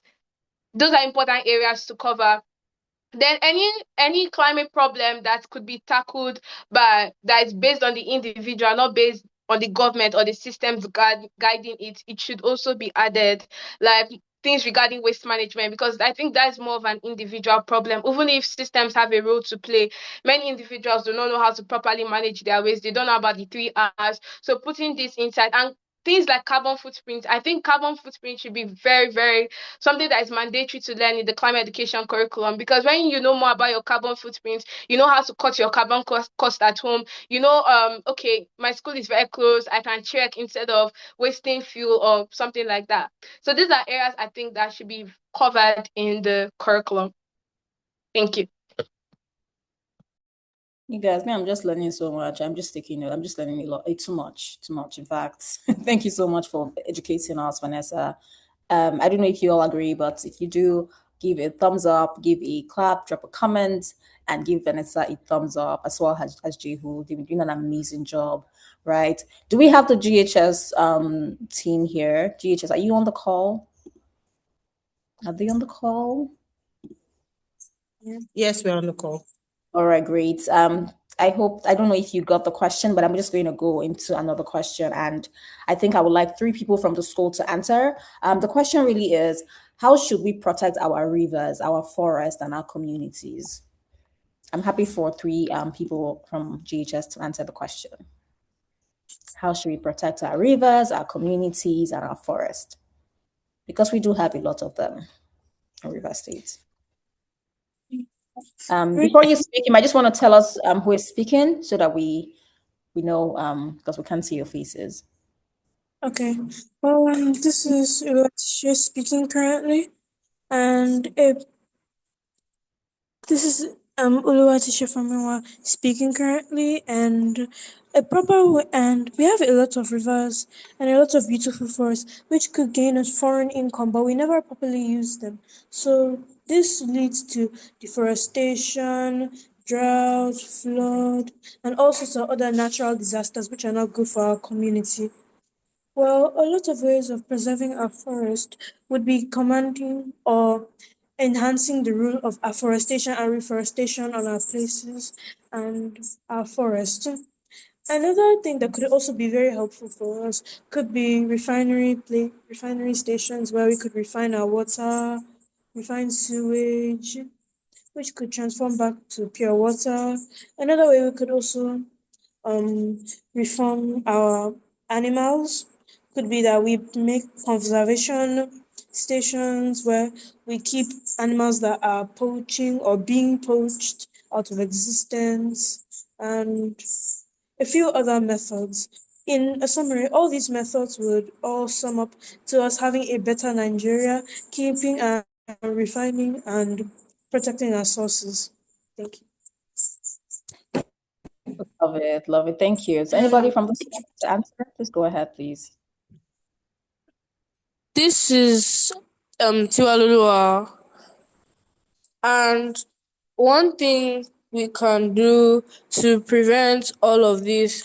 those are important areas to cover. Then any climate problem that could be tackled that is based on the individual, not based on the government or the systems guiding it, it should also be added, like things regarding waste management, because I think that's more of an individual problem. Even if systems have a role to play, many individuals do not know how to properly manage their waste. They don't know about the 3 Rs. So putting this inside, and things like carbon footprint, I think carbon footprint should be very, very something that is mandatory to learn in the climate education curriculum, because when you know more about your carbon footprint, you know how to cut your carbon cost at home. You know, okay, my school is very close, I can check instead of wasting fuel or something like that. So these are areas I think that should be covered in the curriculum. Thank you. You guys, man, I'm just learning so much. I'm just taking it. I'm just learning a lot. Too much. In fact, thank you so much for educating us, Vanessa. I don't know if you all agree, but if you do, give a thumbs up, give a clap, drop a comment, and give Vanessa a thumbs up, as well as Jehu. They've been doing an amazing job, right? Do we have the GHS team here? GHS, are you on the call? Are they on the call? Yes, we're on the call. All right, great. I don't know if you got the question, but I'm just going to go into another question. And I think I would like 3 people from the school to answer. The question really is, how should we protect our rivers, our forests, and our communities? I'm happy for 3 people from GHS to answer the question. How should we protect our rivers, our communities, and our forests? Because we do have a lot of them in River State. Before you speak, I just want to tell us who is speaking so that we know, because we can't see your faces. Okay. Well, this is Ulatisha speaking currently, and this is Uluwatisha Famiwa speaking currently, and and we have a lot of rivers and a lot of beautiful forests which could gain us foreign income, but we never properly use them. So this leads to deforestation, drought, flood, and all sorts of other natural disasters which are not good for our community. Well, a lot of ways of preserving our forest would be commanding or enhancing the rule of afforestation and reforestation on our places and our forest. Another thing that could also be very helpful for us could be refinery stations where we could refine our water, refine sewage, which could transform back to pure water. Another way we could also reform our animals could be that we make conservation stations where we keep animals that are poaching or being poached out of existence, and a few other methods. In a summary, all these methods would all sum up to us having a better Nigeria, keeping and refining and protecting our sources. Thank you. Love it, love it. Thank you. So anybody from the school to answer? Please go ahead, please. This is Tiwalulua, and one thing we can do to prevent all of this,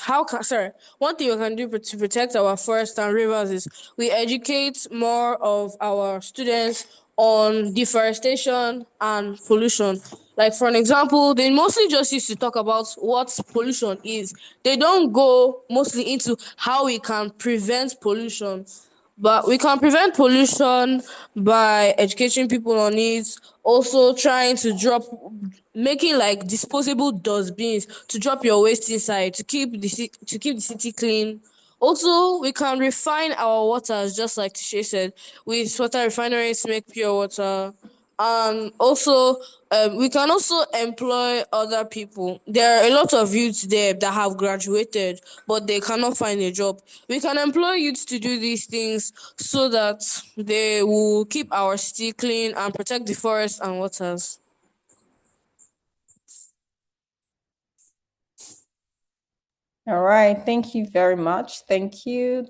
one thing we can do to protect our forests and rivers is we educate more of our students on deforestation and pollution. Like, for an example, they mostly just used to talk about what pollution is. They don't go mostly into how we can prevent pollution. But we can prevent pollution by educating people on it, also trying to making like disposable dustbins to drop your waste inside to keep the city clean. Also, we can refine our waters, just like Tisha said, with water refineries to make pure water. And also, we can also employ other people. There are a lot of youths there that have graduated, but they cannot find a job. We can employ youths to do these things so that they will keep our city clean and protect the forests and waters. All right, thank you very much. Thank you.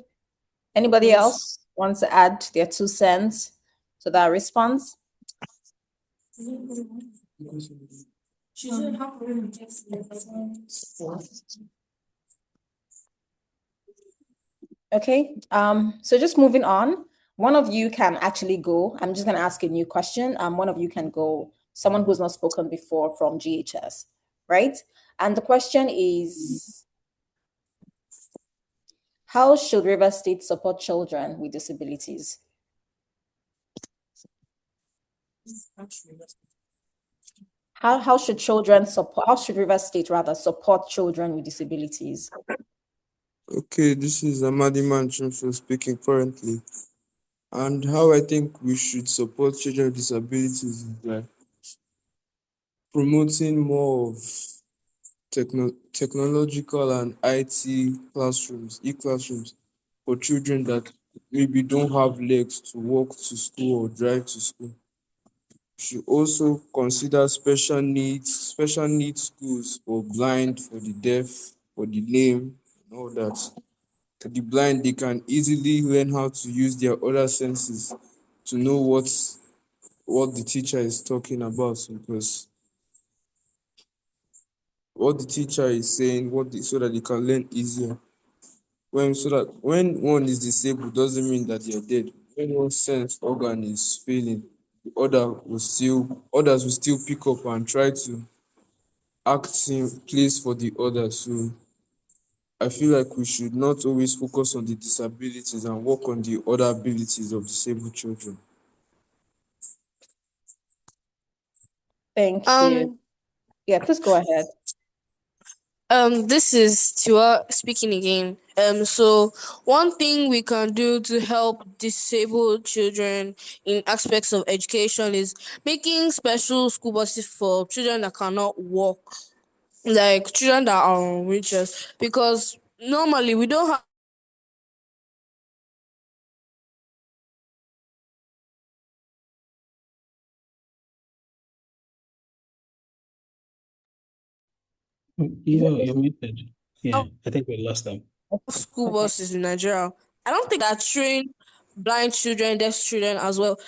Anybody else wants to add their 2 cents to that response? Okay. So just moving on. One of you can actually go. I'm just gonna ask a new question. One of you can go, someone who's not spoken before from GHS, right? And the question is, how should River State support children with disabilities? How should children support, how should River State rather support children with disabilities? Okay, this is Amadi Manchimso speaking currently. And how I think we should support children with disabilities is by promoting more of technological and IT classrooms, e-classrooms for children that maybe don't have legs to walk to school or drive to school. Should also consider special needs schools for blind, for the deaf, for the lame, and all that. For the blind, they can easily learn how to use their other senses to know what the teacher is talking about, because what the teacher is saying, so that they can learn easier. When one is disabled doesn't mean that they are dead. When one sense organ is failing, others will still pick up and try to act in place for the others. So I feel like we should not always focus on the disabilities and work on the other abilities of disabled children. Thank you. Um, Yeah, please go ahead. this is Tua speaking again. So one thing we can do to help disabled children in aspects of education is making special school buses for children that cannot walk, like children that are on wheelchairs, because normally we don't have You're muted. Yeah, I think we lost them. school Okay. buses in Nigeria. I don't think that train blind children, deaf children as well.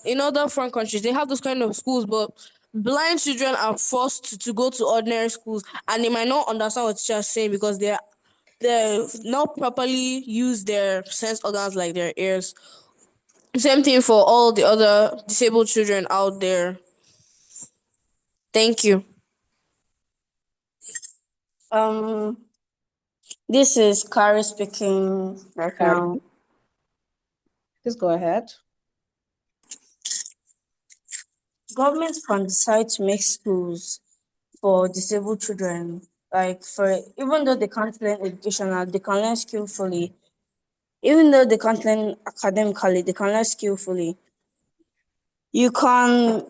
In other foreign countries, they have those kind of schools, but blind children are forced to go to ordinary schools, and they might not understand what teachers are saying because they're not properly use their sense organs like their ears. Same thing for all the other disabled children out there. Thank you. Um, this is Kari speaking right Carrie, now. please go ahead. Government can decide to make schools for disabled children. Like for even though they can't learn educational, they can learn skillfully. Even though they can't learn academically, they can learn skillfully. You can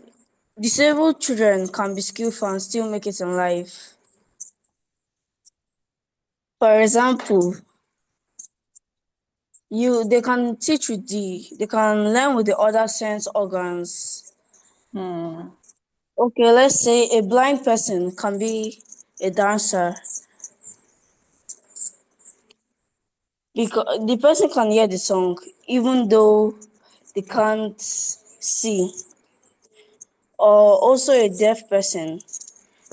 disabled children can be skillful and still make it in life. For example, they can teach with they can learn with the other sense organs. Hmm. Okay, let's say a blind person can be a dancer because the person can hear the song even though they can't see. Or also a deaf person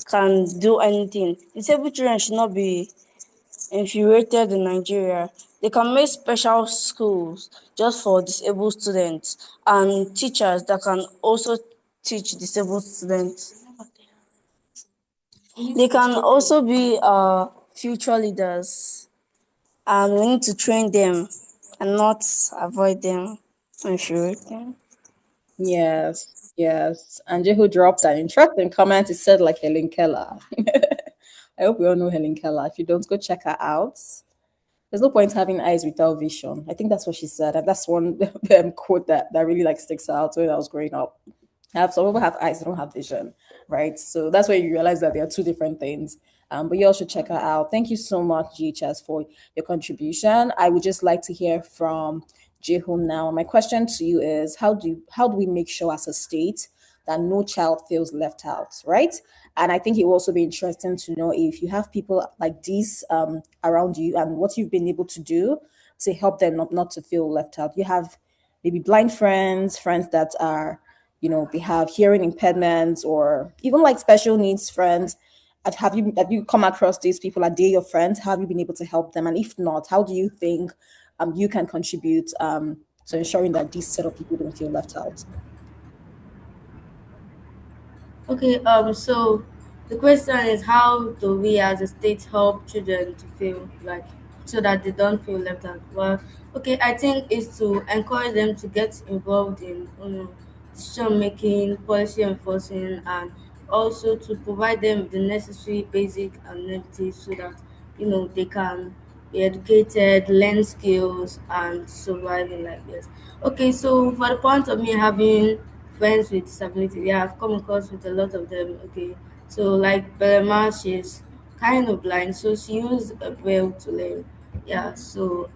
can do anything. Disabled children should not be infuriated in Nigeria. They can make special schools just for disabled students and teachers that can also teach disabled students. They can also be future leaders, and we need to train them and not avoid them and infuriate them. Yes, yes. And Jehu dropped an interesting comment. He said, like Helen Keller. I hope we all know Helen Keller. If you don't, go check her out. There's no point having eyes without vision. I think that's what she said. And that's one quote that really like sticks out when I was growing up. Have some people have eyes, they don't have vision, right? So that's where you realize that there are two different things. But you all should check her out. Thank you so much, GHS, for your contribution. I would just like to hear from Jehu now. My question to you is, how do we make sure as a state that no child feels left out, right? And I think it will also be interesting to know if you have people like these around you and what you've been able to do to help them not to feel left out. You have maybe blind friends, friends that are they have hearing impairments or even like special needs friends. Have you come across these people? Are they your friends? Have you been able to help them? And if not, how do you think you can contribute to ensuring that these set of people don't feel left out? Okay, so the question is, how do we as a state help children to feel like, so that they don't feel left out? Well, okay, I think it's to encourage them to get involved in decision making, policy enforcing, and also to provide them with the necessary basic amenities so that they can be educated, learn skills, and survive in life. Yes. Okay, so for the point of me having friends with disability, yeah, I've come across with a lot of them. Okay, so like Belema, she's kind of blind, so she used a braille to learn. Yeah, so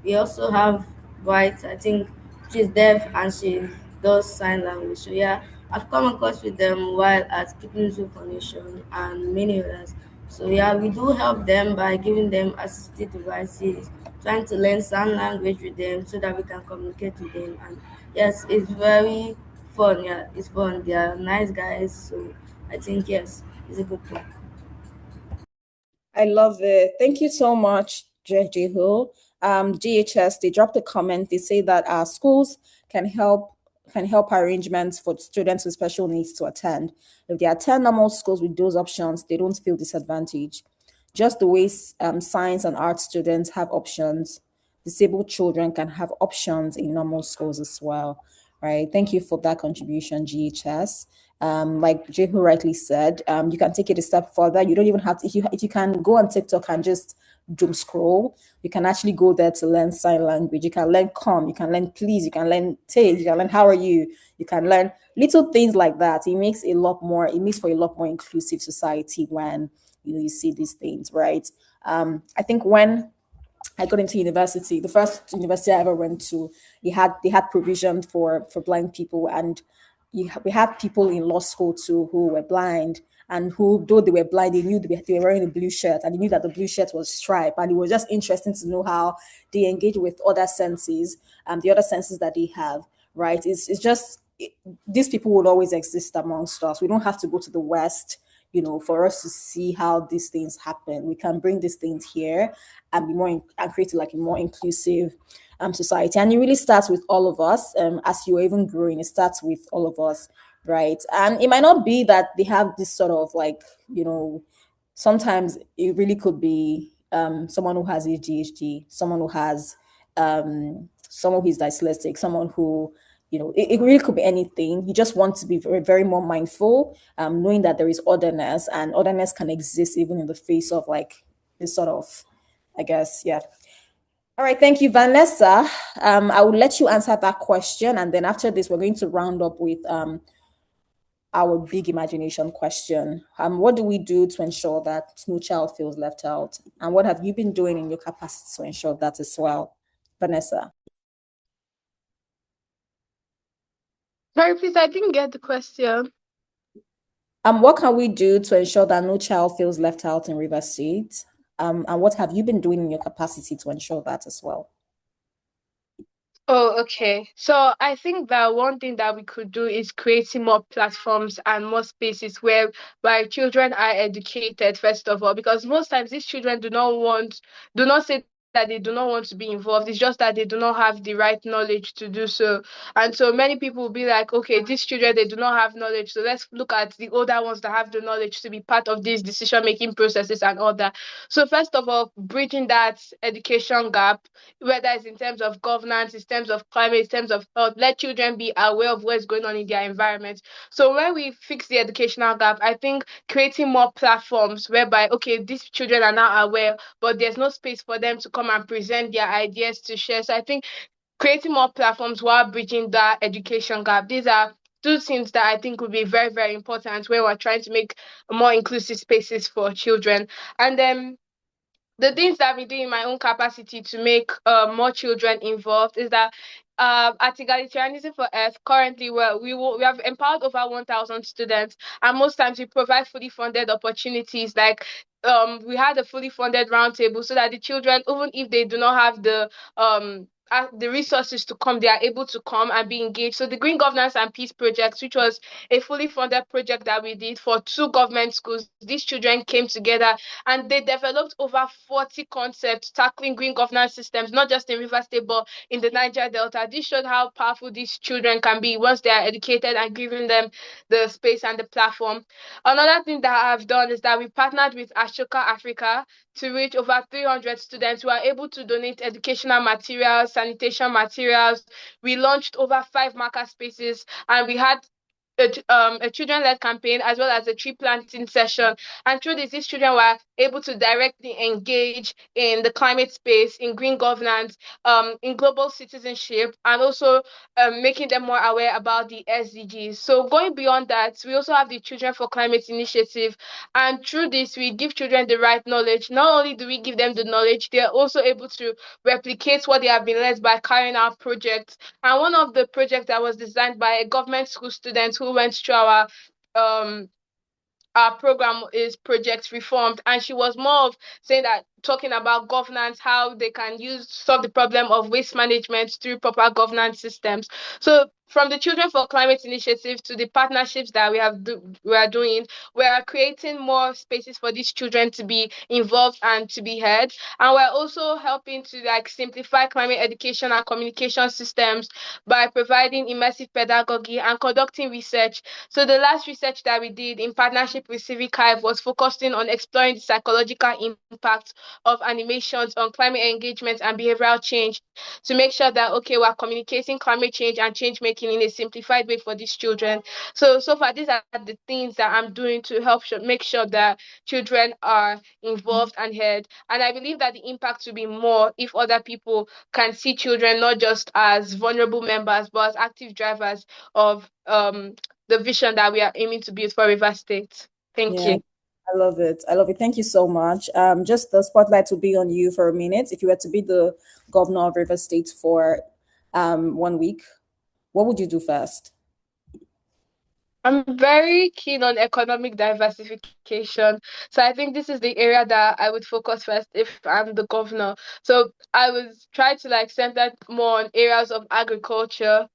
we also have White. I think she's deaf and she does sign language. So yeah, I've come across with them while at Keeping Zoo Foundation and many others. So yeah, we do help them by giving them assistive devices, trying to learn sign language with them so that we can communicate with them. And yes, it's very fun. Yeah, it's fun. They are nice guys. So I think yes, it's a good plan. I love it. Thank you so much, Jehu. DHS, they dropped a comment. They say that our schools can help arrangements for students with special needs to attend. If they attend normal schools with those options, they don't feel disadvantaged. Just the way science and art students have options, disabled children can have options in normal schools as well. Right. Thank you for that contribution, GHS. Like Jehu rightly said, you can take it a step further. You don't even have to, if you can go on TikTok and just doom scroll, you can actually go there to learn sign language. You can learn come, you can learn please, you can learn take, you can learn how are you can learn little things like that. It makes for a lot more inclusive society when you see these things, right? I think when I got into university. The first university I ever went to, they had provision for blind people, and we had people in law school too who were blind, and who, though they were blind, they knew they were wearing a blue shirt, and they knew that the blue shirt was striped, and it was just interesting to know how they engage with other senses, the other senses that they have. Right? It's just these people would always exist amongst us. We don't have to go to the West, for us to see how these things happen. We can bring these things here and and create like a more inclusive society. And it really starts with all of us. As you're even growing, it starts with all of us, right? And it might not be that they have this sort of like, sometimes it really could be someone who has ADHD, someone who is dyslexic, someone who, it really could be anything. You just want to be very, very more mindful, knowing that there is otherness, and otherness can exist even in the face of like this sort of, I guess, yeah. All right, thank you, Vanessa. I will let you answer that question, and then after this, we're going to round up with our big imagination question. What do we do to ensure that no child feels left out? And what have you been doing in your capacity to ensure that as well, Vanessa? Sorry, please, I didn't get the question. What can we do to ensure that no child feels left out in River State? And what have you been doing in your capacity to ensure that as well? Oh, okay. So I think that one thing that we could do is creating more platforms and more spaces where children are educated, first of all, because most times these children do not say that they do not want to be involved. It's just that they do not have the right knowledge to do so. And so many people will be like, okay, these children, they do not have knowledge. So let's look at the older ones that have the knowledge to be part of these decision-making processes and all that. So first of all, bridging that education gap, whether it's in terms of governance, in terms of climate, in terms of health, let children be aware of what's going on in their environment. So when we fix the educational gap, I think creating more platforms whereby, okay, these children are now aware, but there's no space for them to come and present their ideas to share. So I think creating more platforms while bridging that education gap, these are two things that I think would be very, very important when we're trying to make more inclusive spaces for children. And then the things that we do in my own capacity to make more children involved is that at Egalitarianism for Earth, currently we have empowered over 1,000 students, and most times we provide fully funded opportunities. Like we had a fully funded roundtable so that the children, even if they do not have the the resources to come, they are able to come and be engaged. So the Green Governance and Peace Project, which was a fully funded project that we did for two government schools, these children came together and they developed over 40 concepts tackling green governance systems, not just in River State, but in the Niger Delta. This showed how powerful these children can be once they are educated and giving them the space and the platform. Another thing that I've done is that we partnered with Ashoka Africa to reach over 300 students who are able to donate educational materials, sanitation materials. We launched over 5 marker spaces, and we had a children-led campaign as well as a tree planting session. And through this, these children were able to directly engage in the climate space, in green governance, in global citizenship, and also making them more aware about the SDGs. So going beyond that, we also have the Children for Climate initiative. And through this, we give children the right knowledge. Not only do we give them the knowledge, they are also able to replicate what they have been led by carrying out projects. And one of the projects that was designed by a government school student who went through um our program is Project Reformed, and she was more of saying that talking about governance, how they can use solve the problem of waste management through proper governance systems. So from the Children for Climate initiative to the partnerships that we are doing, we are creating more spaces for these children to be involved and to be heard. And we're also helping to like simplify climate education and communication systems by providing immersive pedagogy and conducting research. So the last research that we did in partnership with Civic Hive was focusing on exploring the psychological impact of animations on climate engagement and behavioral change to make sure that okay, we're communicating climate change and change making in a simplified way for these children. So far these are the things that I'm doing to help make sure that children are involved and heard. And I believe that the impact will be more if other people can see children not just as vulnerable members but as active drivers of the vision that we are aiming to build for River State. Thank Yeah, you. I love it. I love it. Thank you so much. Just the spotlight will be on you for a minute. If you were to be the governor of River State for 1 week, what would you do first? I'm very keen on economic diversification. So I think this is the area that I would focus first if I'm the governor. So I would try to like center more on areas of agriculture,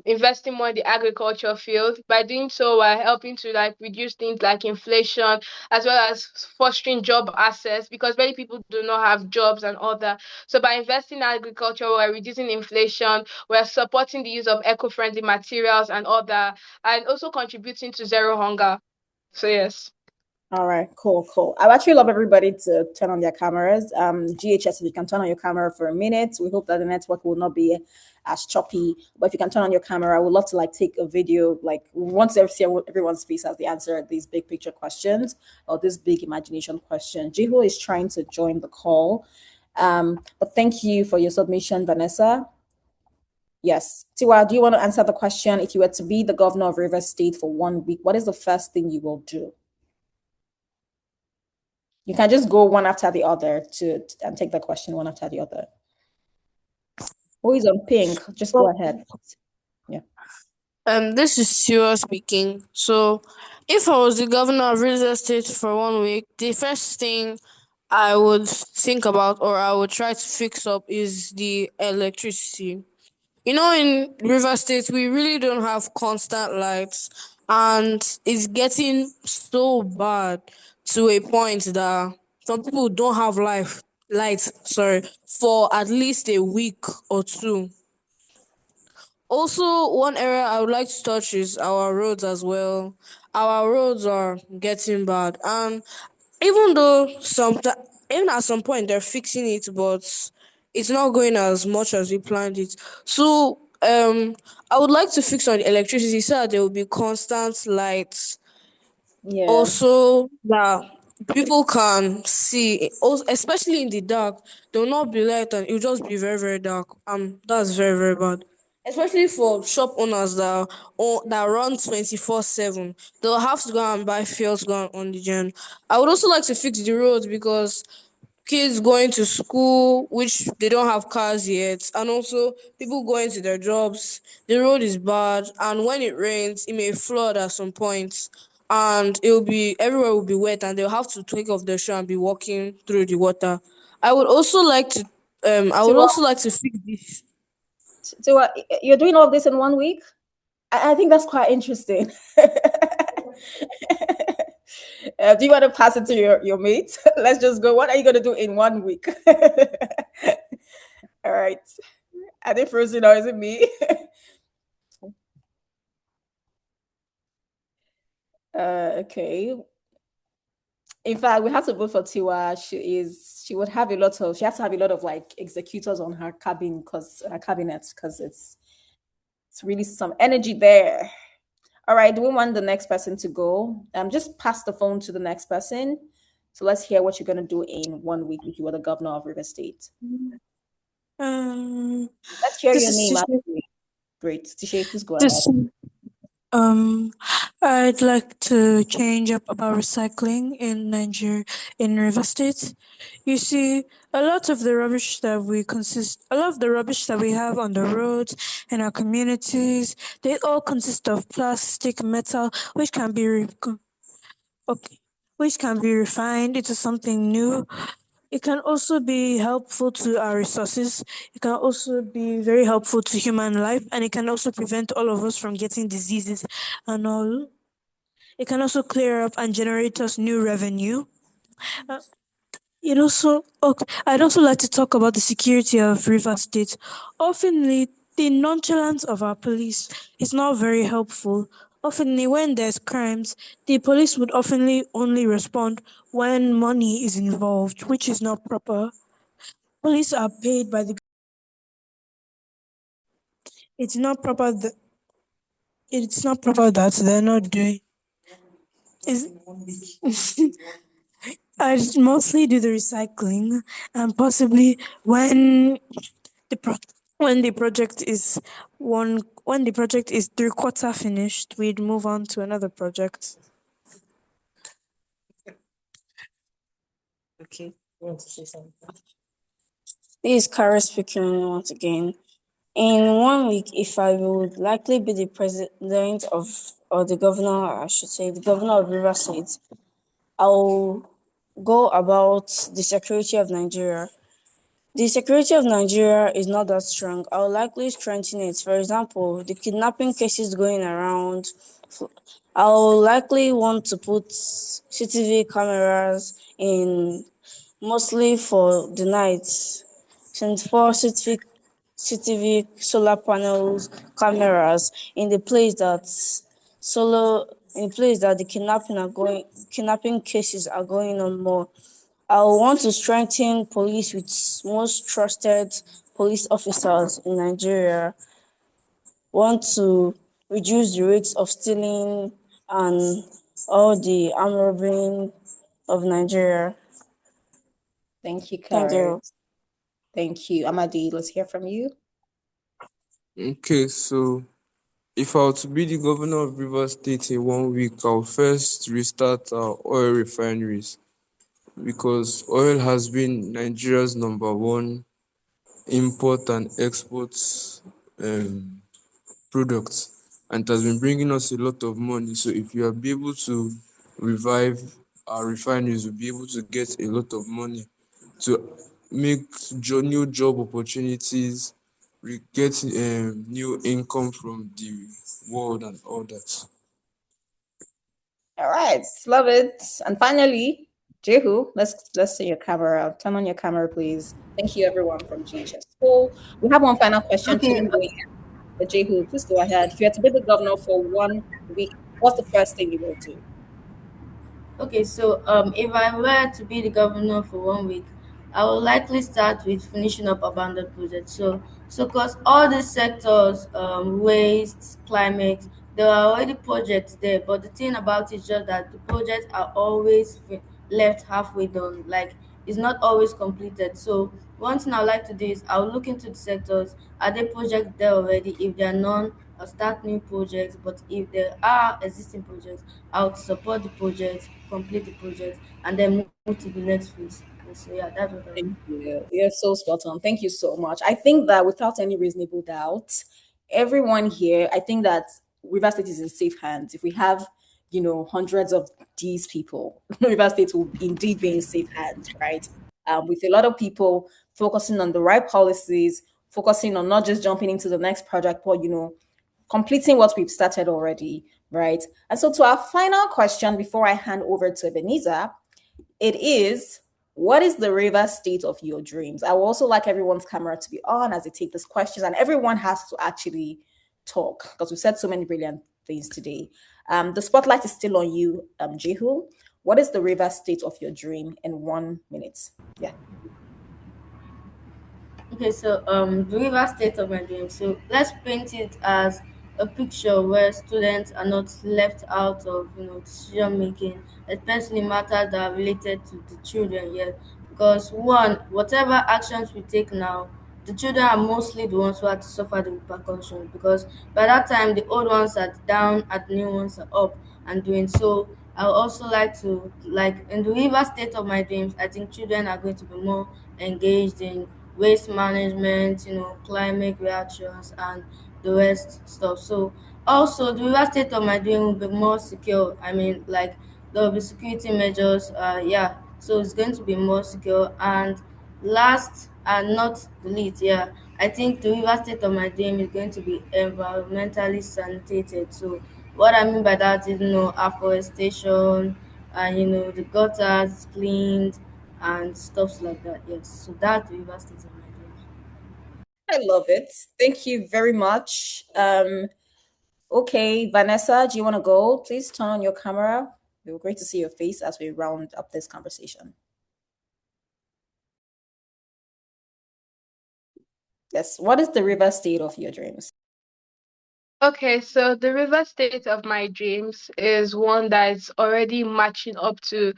investing more in the agriculture field. By doing so, we're helping to like reduce things like inflation as well as fostering job access because many people do not have jobs and all that. So by investing in agriculture, we're reducing inflation, we're supporting the use of eco-friendly materials and all that, and also contributing to zero hunger. So yes. All right, cool, cool. I would actually love everybody to turn on their cameras. GHS, if you can turn on your camera for a minute, we hope that the network will not be as choppy. But if you can turn on your camera, I would love to like take a video. Like we want to see everyone's face as they answer these big picture questions or this big imagination question. Jiho is trying to join the call. But thank you for your submission, Vanessa. Yes. Tiwa, do you want to answer the question? If you were to be the governor of River State for 1 week, what is the first thing you will do? You can just go one after the other and take the question one after the other. Who is on pink? Just go ahead. Yeah. This is Siro speaking. So, if I was the governor of River State for 1 week, the first thing I would think about or I would try to fix up is the electricity. You know, in River State, we really don't have constant lights, and it's getting so bad to a point that some people don't have lights, sorry, for at least a week or two. Also, one area I would like to touch is our roads as well. Our roads are getting bad, and even though even at some point they're fixing it, but it's not going as much as we planned it. So, I would like to fix on the electricity so that there will be constant lights. Yeah. Also, that people can see, also, especially in the dark, there will not be light and it will just be very, very dark. That's very, very bad. Especially for shop owners that run 24/7, they'll have to go and buy fuel to go on the gen. I would also like to fix the roads because kids going to school, which they don't have cars yet, and also people going to their jobs. The road is bad, and when it rains, it may flood at some points, and it'll be everywhere will be wet, and they'll have to take off their shoe and be walking through the water. I would also like to I would Tiwa, also like to fix this. Tiwa, you're doing all this in 1 week? I think that's quite interesting. Do you want to pass it to your mate? Let's just go. What are you going to do in 1 week? All right. Are they frozen or is it me? Okay. In fact, we have to vote for Tiwa. She would have a lot of she has to have a lot of like executors on her cabinet because it's really some energy there. All right, do we want the next person to go? Just pass the phone to the next person. So let's hear what you're gonna do in 1 week if you were the governor of River State. Um, Let's hear this your is name. Tisha. Actually. Great, Tisha, please go ahead. This um, I'd like to change up about recycling in Nigeria, in River State. You see, a lot of the rubbish that we have on the roads in our communities, they all consist of plastic, metal, okay, which can be refined into something new. It can also be helpful to our resources. It can also be very helpful to human life, and it can also prevent all of us from getting diseases and all. It can also clear up and generate us new revenue. Uh, I'd also like to talk about the security of River State. Oftenly, the nonchalance of our police is not very helpful. Oftenly, when there's crimes, the police would oftenly only respond when money is involved, which is not proper. Police are paid by the. It's not proper. It's not proper that they're not doing. Is I mostly do the recycling, and possibly the pro- when the project is when the project is three-quarter finished, we'd move on to another project. Okay. You want to say something? This is Kara speaking once again. In 1 week, if I would likely be the president of, or the governor, I should say, the governor of River State, I'll go about the security of Nigeria. The security of Nigeria is not that strong. I'll likely strengthen it. For example, the kidnapping cases going around. I'll likely want to put CCTV cameras in mostly for the night. 24 CCTV solar panels, cameras in the place that solo in place that the kidnapping cases are going on more. I want to strengthen police with most trusted police officers in Nigeria. Want to reduce the rates of stealing and all the arm robbery of Nigeria. Thank you, Thank Karen. you. Thank you. Amadi, let's hear from you. Okay, so if I were to be the governor of Rivers State in 1 week, I'll first restart our oil refineries because oil has been Nigeria's number one import and export um, product, and it has been bringing us a lot of money. So if you are be able to revive our refineries, we'll be able to get a lot of money to make new job opportunities, we get new income from the world and all that. All right, love it. And finally, Jehu, let's see your camera. Turn on your camera, please. Thank you, everyone from GHS School. We have one final question to Okay, you, but Jehu, please go ahead. If you had to be the governor for 1 week, what's the first thing you will do? Okay, so if I were to be the governor for 1 week, I will likely start with finishing up abandoned projects. So cause all these sectors, waste, climate, there are already projects there. But the thing about it is just that the projects are always left halfway done. Like it's not always completed. So one thing I like to do is I'll look into the sectors. Are there projects there already? If there are none, I'll start new projects. But if there are existing projects, I would support the project, complete the project, and then move to the next phase. And so yeah, that's what I would Thank do. you. You're so spot on. Thank you so much. I think that without any reasonable doubt, everyone here, I think that River State is in safe hands. If we have, hundreds of these people, River State will indeed be in safe hands, right? With a lot of people focusing on the right policies, focusing on not just jumping into the next project, but completing what we've started already, right? And so, to our final question before I hand over to Ebenezer, it is, what is the river state of your dreams? I would also like everyone's camera to be on as they take these questions, and everyone has to actually talk because we said so many brilliant things today. The spotlight is still on you, Jehu. What is the river state of your dream in 1 minute? Yeah. Okay, so the river state of my dream. So let's paint it as a picture where students are not left out of decision making, especially matters that are related to the children. Yeah, because one, whatever actions we take now, the children are mostly the ones who have to suffer the repercussions because by that time the old ones are down and the new ones are up and doing so. I would also like to, like in the river state of my dreams, I think children are going to be more engaged in waste management, climate reactions and the rest stuff. So also the river state of my dream will be more secure. I mean, like there will be security measures. Yeah, so it's going to be more secure. And last and not the least, yeah, I think the river state of my dream is going to be environmentally sanitated. So what I mean by that is, afforestation, and the gutters cleaned and stuff like that. Yes, so that's the river state of my dream. I love it. Thank you very much. Okay, Vanessa, do you want to go? Please turn on your camera. It would be great to see your face as we round up this conversation. Yes. What is the river state of your dreams? Okay, so the river state of my dreams is one that is already matching up to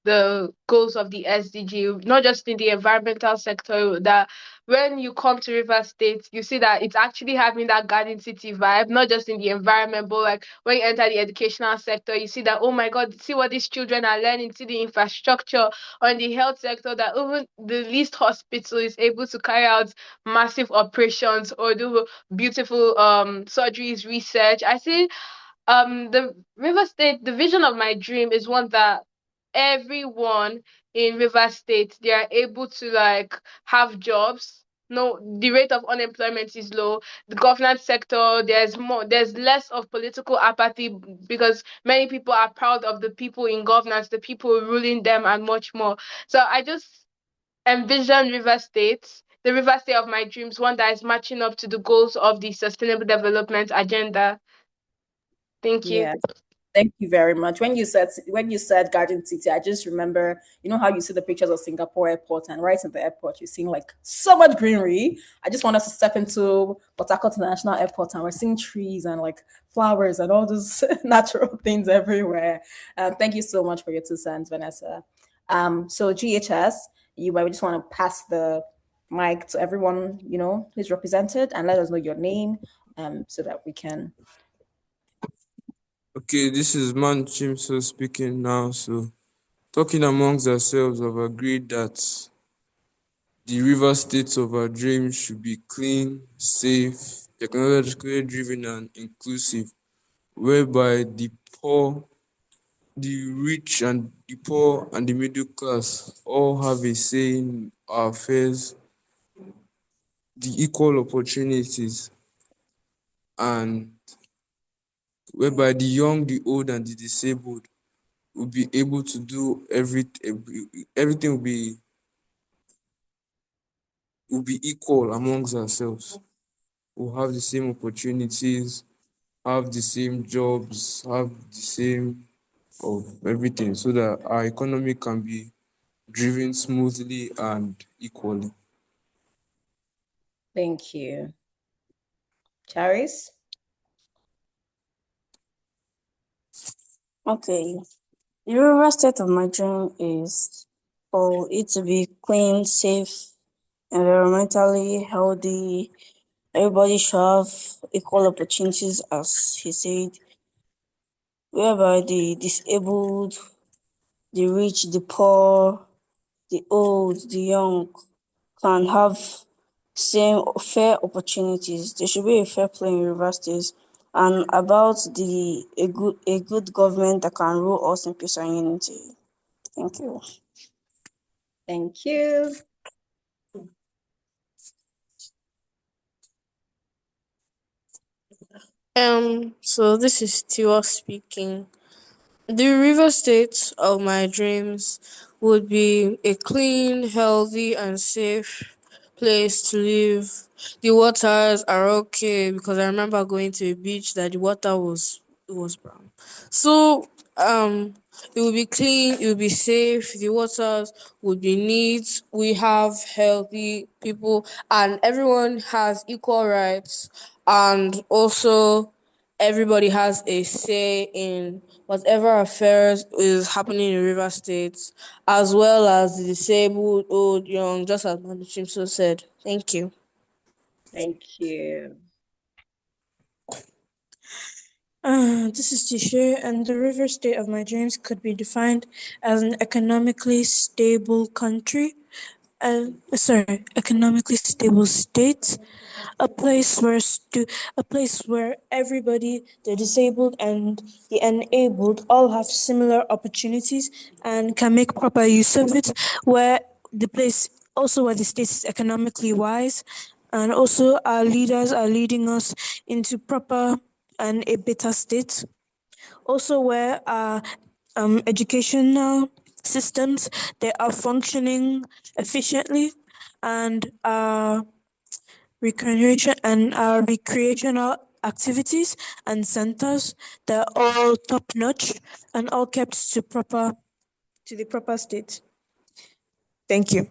the goals of the SDG, not just in the environmental sector, that when you come to River State, you see that it's actually having that garden city vibe, not just in the environment, but like when you enter the educational sector, you see that, oh my God, see what these children are learning, see the infrastructure, or in the health sector, that even the least hospital is able to carry out massive operations or do beautiful surgeries, research. I see the River State, the vision of my dream is one that everyone in River State, they are able to like have jobs. No, the rate of unemployment is low. The governance sector, there's less of political apathy because many people are proud of the people in governance, the people ruling them, and much more. So I just envision River State, the River State of my dreams, one that is matching up to the goals of the Sustainable Development Agenda. Thank you. Yeah. Thank you very much. When you said Garden City, I just remember, how you see the pictures of Singapore airport, and right in the airport, you're seeing like so much greenery. I just want us to step into Port Harcourt International Airport, and we're seeing trees and like flowers and all those natural things everywhere. Thank you so much for your 2 cents, Vanessa. So GHS, you might just want to pass the mic to everyone, who's represented, and let us know your name, so that we can. Okay, this is Man Chimso speaking now. So, talking amongst ourselves, have agreed that the river states of our dreams should be clean, safe, technologically driven, and inclusive, whereby the rich and the poor and the middle class all have a say in our affairs, the equal opportunities, and whereby the young, the old, and the disabled will be able to do everything will be equal amongst ourselves. We'll have the same opportunities, have the same jobs, have the same of everything, so that our economy can be driven smoothly and equally. Thank you. Charis? Okay. The river state of my dream is for it to be clean, safe, environmentally healthy. Everybody should have equal opportunities, as he said, whereby the disabled, the rich, the poor, the old, the young can have same fair opportunities. There should be a fair play in universities, and about the a good government that can rule us in peace and unity. Thank you. Thank you. So this is Tiwa speaking. The river state of my dreams would be a clean, healthy, and safe place to live. The waters are okay because I remember going to a beach that the water was brown. So it will be clean, it will be safe, the waters would be neat, we have healthy people and everyone has equal rights, and also everybody has a say in whatever affairs is happening in River State, as well as the disabled, old, young, just as Manu Chimso said. Thank you. Thank you. This is Tisha, and the river state of my dreams could be defined as an economically stable country, economically stable state, a place where a place where everybody, the disabled and the enabled, all have similar opportunities and can make proper use of it. Where the state is economically wise, and also our leaders are leading us into proper and a better state. Also, where our educational systems, they are functioning efficiently, and our recreational activities and centers, they're all top notch and all kept to the proper state. Thank you.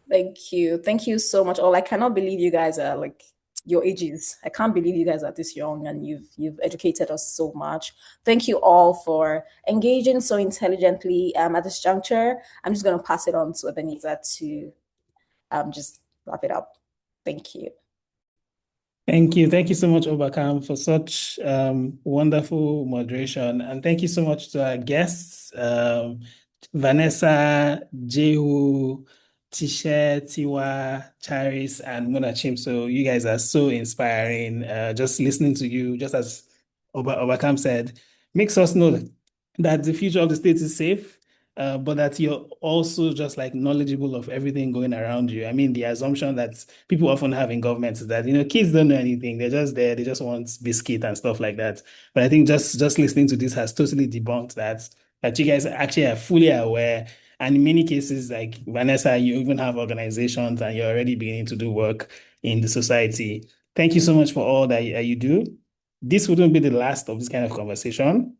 Thank you. Thank you so much. All I cannot believe you guys are like your ages. I can't believe you guys are this young and you've educated us so much. Thank you all for engaging so intelligently. At this juncture, I'm just gonna pass it on to Ebenezer to just wrap it up. Thank you. Thank you. Thank you so much, Obakam, for such wonderful moderation. And thank you so much to our guests, Vanessa, Jehu, Tisha, Tiwa, Charis, and Munachim. So you guys are so inspiring. Just listening to you, just as Obakam said, makes us know that the future of the state is safe. But that you're also just like knowledgeable of everything going around you. I mean, the assumption that people often have in government is that, kids don't know anything. They're just there. They just want biscuit and stuff like that. But I think just listening to this has totally debunked that you guys actually are fully aware. And in many cases, like Vanessa, you even have organizations and you're already beginning to do work in the society. Thank you so much for all that you do. This wouldn't be the last of this kind of conversation.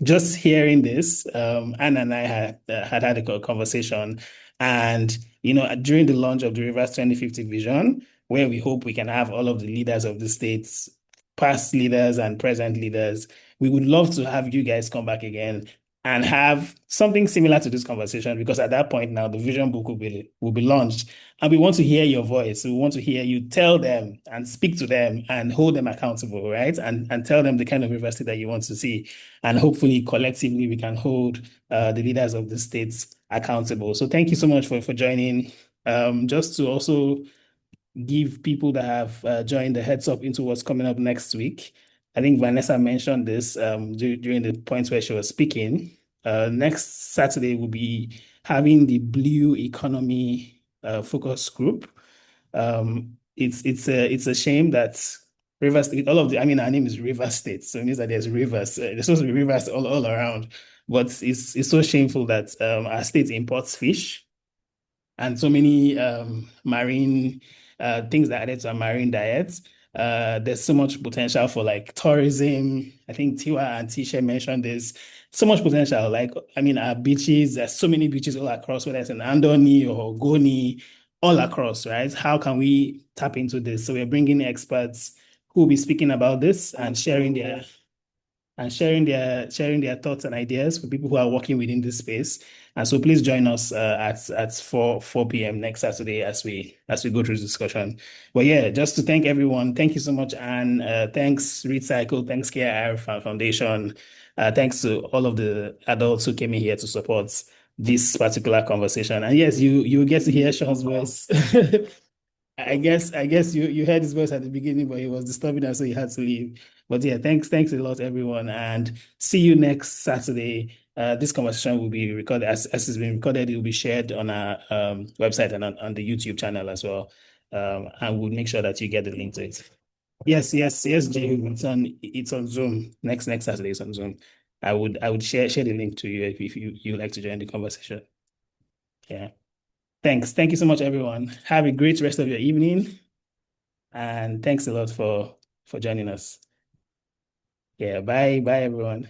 Just hearing this, Anna and I had a conversation, and during the launch of the Rivers 2050 vision, where we hope we can have all of the leaders of the states, past leaders and present leaders, we would love to have you guys come back again and have something similar to this conversation, because at that point now the vision book will be launched, and we want to hear your voice. We want to hear you tell them and speak to them and hold them accountable, right? And tell them the kind of university that you want to see. And hopefully collectively we can hold the leaders of the states accountable. So thank you so much for joining. Just to also give people that have joined the heads up into what's coming up next week. I think Vanessa mentioned this during the points where she was speaking. Next Saturday, we'll be having the Blue Economy focus group. It's a shame that Rivers State, our name is River State, so it means that there's rivers. There's supposed to be rivers all around, but it's so shameful that our state imports fish and so many marine things that added to our marine diets. There's so much potential for like tourism. I think Tiwa and Tisha mentioned this. So much potential. Like, our beaches, there's so many beaches all across, whether it's in Andoni or Goni, all across, right? How can we tap into this? So we're bringing experts who will be speaking about this and sharing their thoughts and ideas for people who are working within this space. And so please join us at 4 p.m. next Saturday as we go through the discussion. But yeah, just to thank everyone. Thank you so much, and thanks Recycle, thanks KIR Foundation, thanks to all of the adults who came in here to support this particular conversation. And yes, you get to hear Sean's voice. I guess you heard his voice at the beginning, but he was disturbing us, so he had to leave. But yeah, thanks a lot, everyone, and see you next Saturday. This conversation will be recorded as it's been recorded. It will be shared on our website and on the YouTube channel as well. And we'll make sure that you get the link to it. Yes, Jay. It's on Zoom. Next Saturday it's on Zoom. I would share the link to you if you like to join the conversation. Yeah. Thanks. Thank you so much, everyone. Have a great rest of your evening, and thanks a lot for joining us. Yeah. Bye, everyone.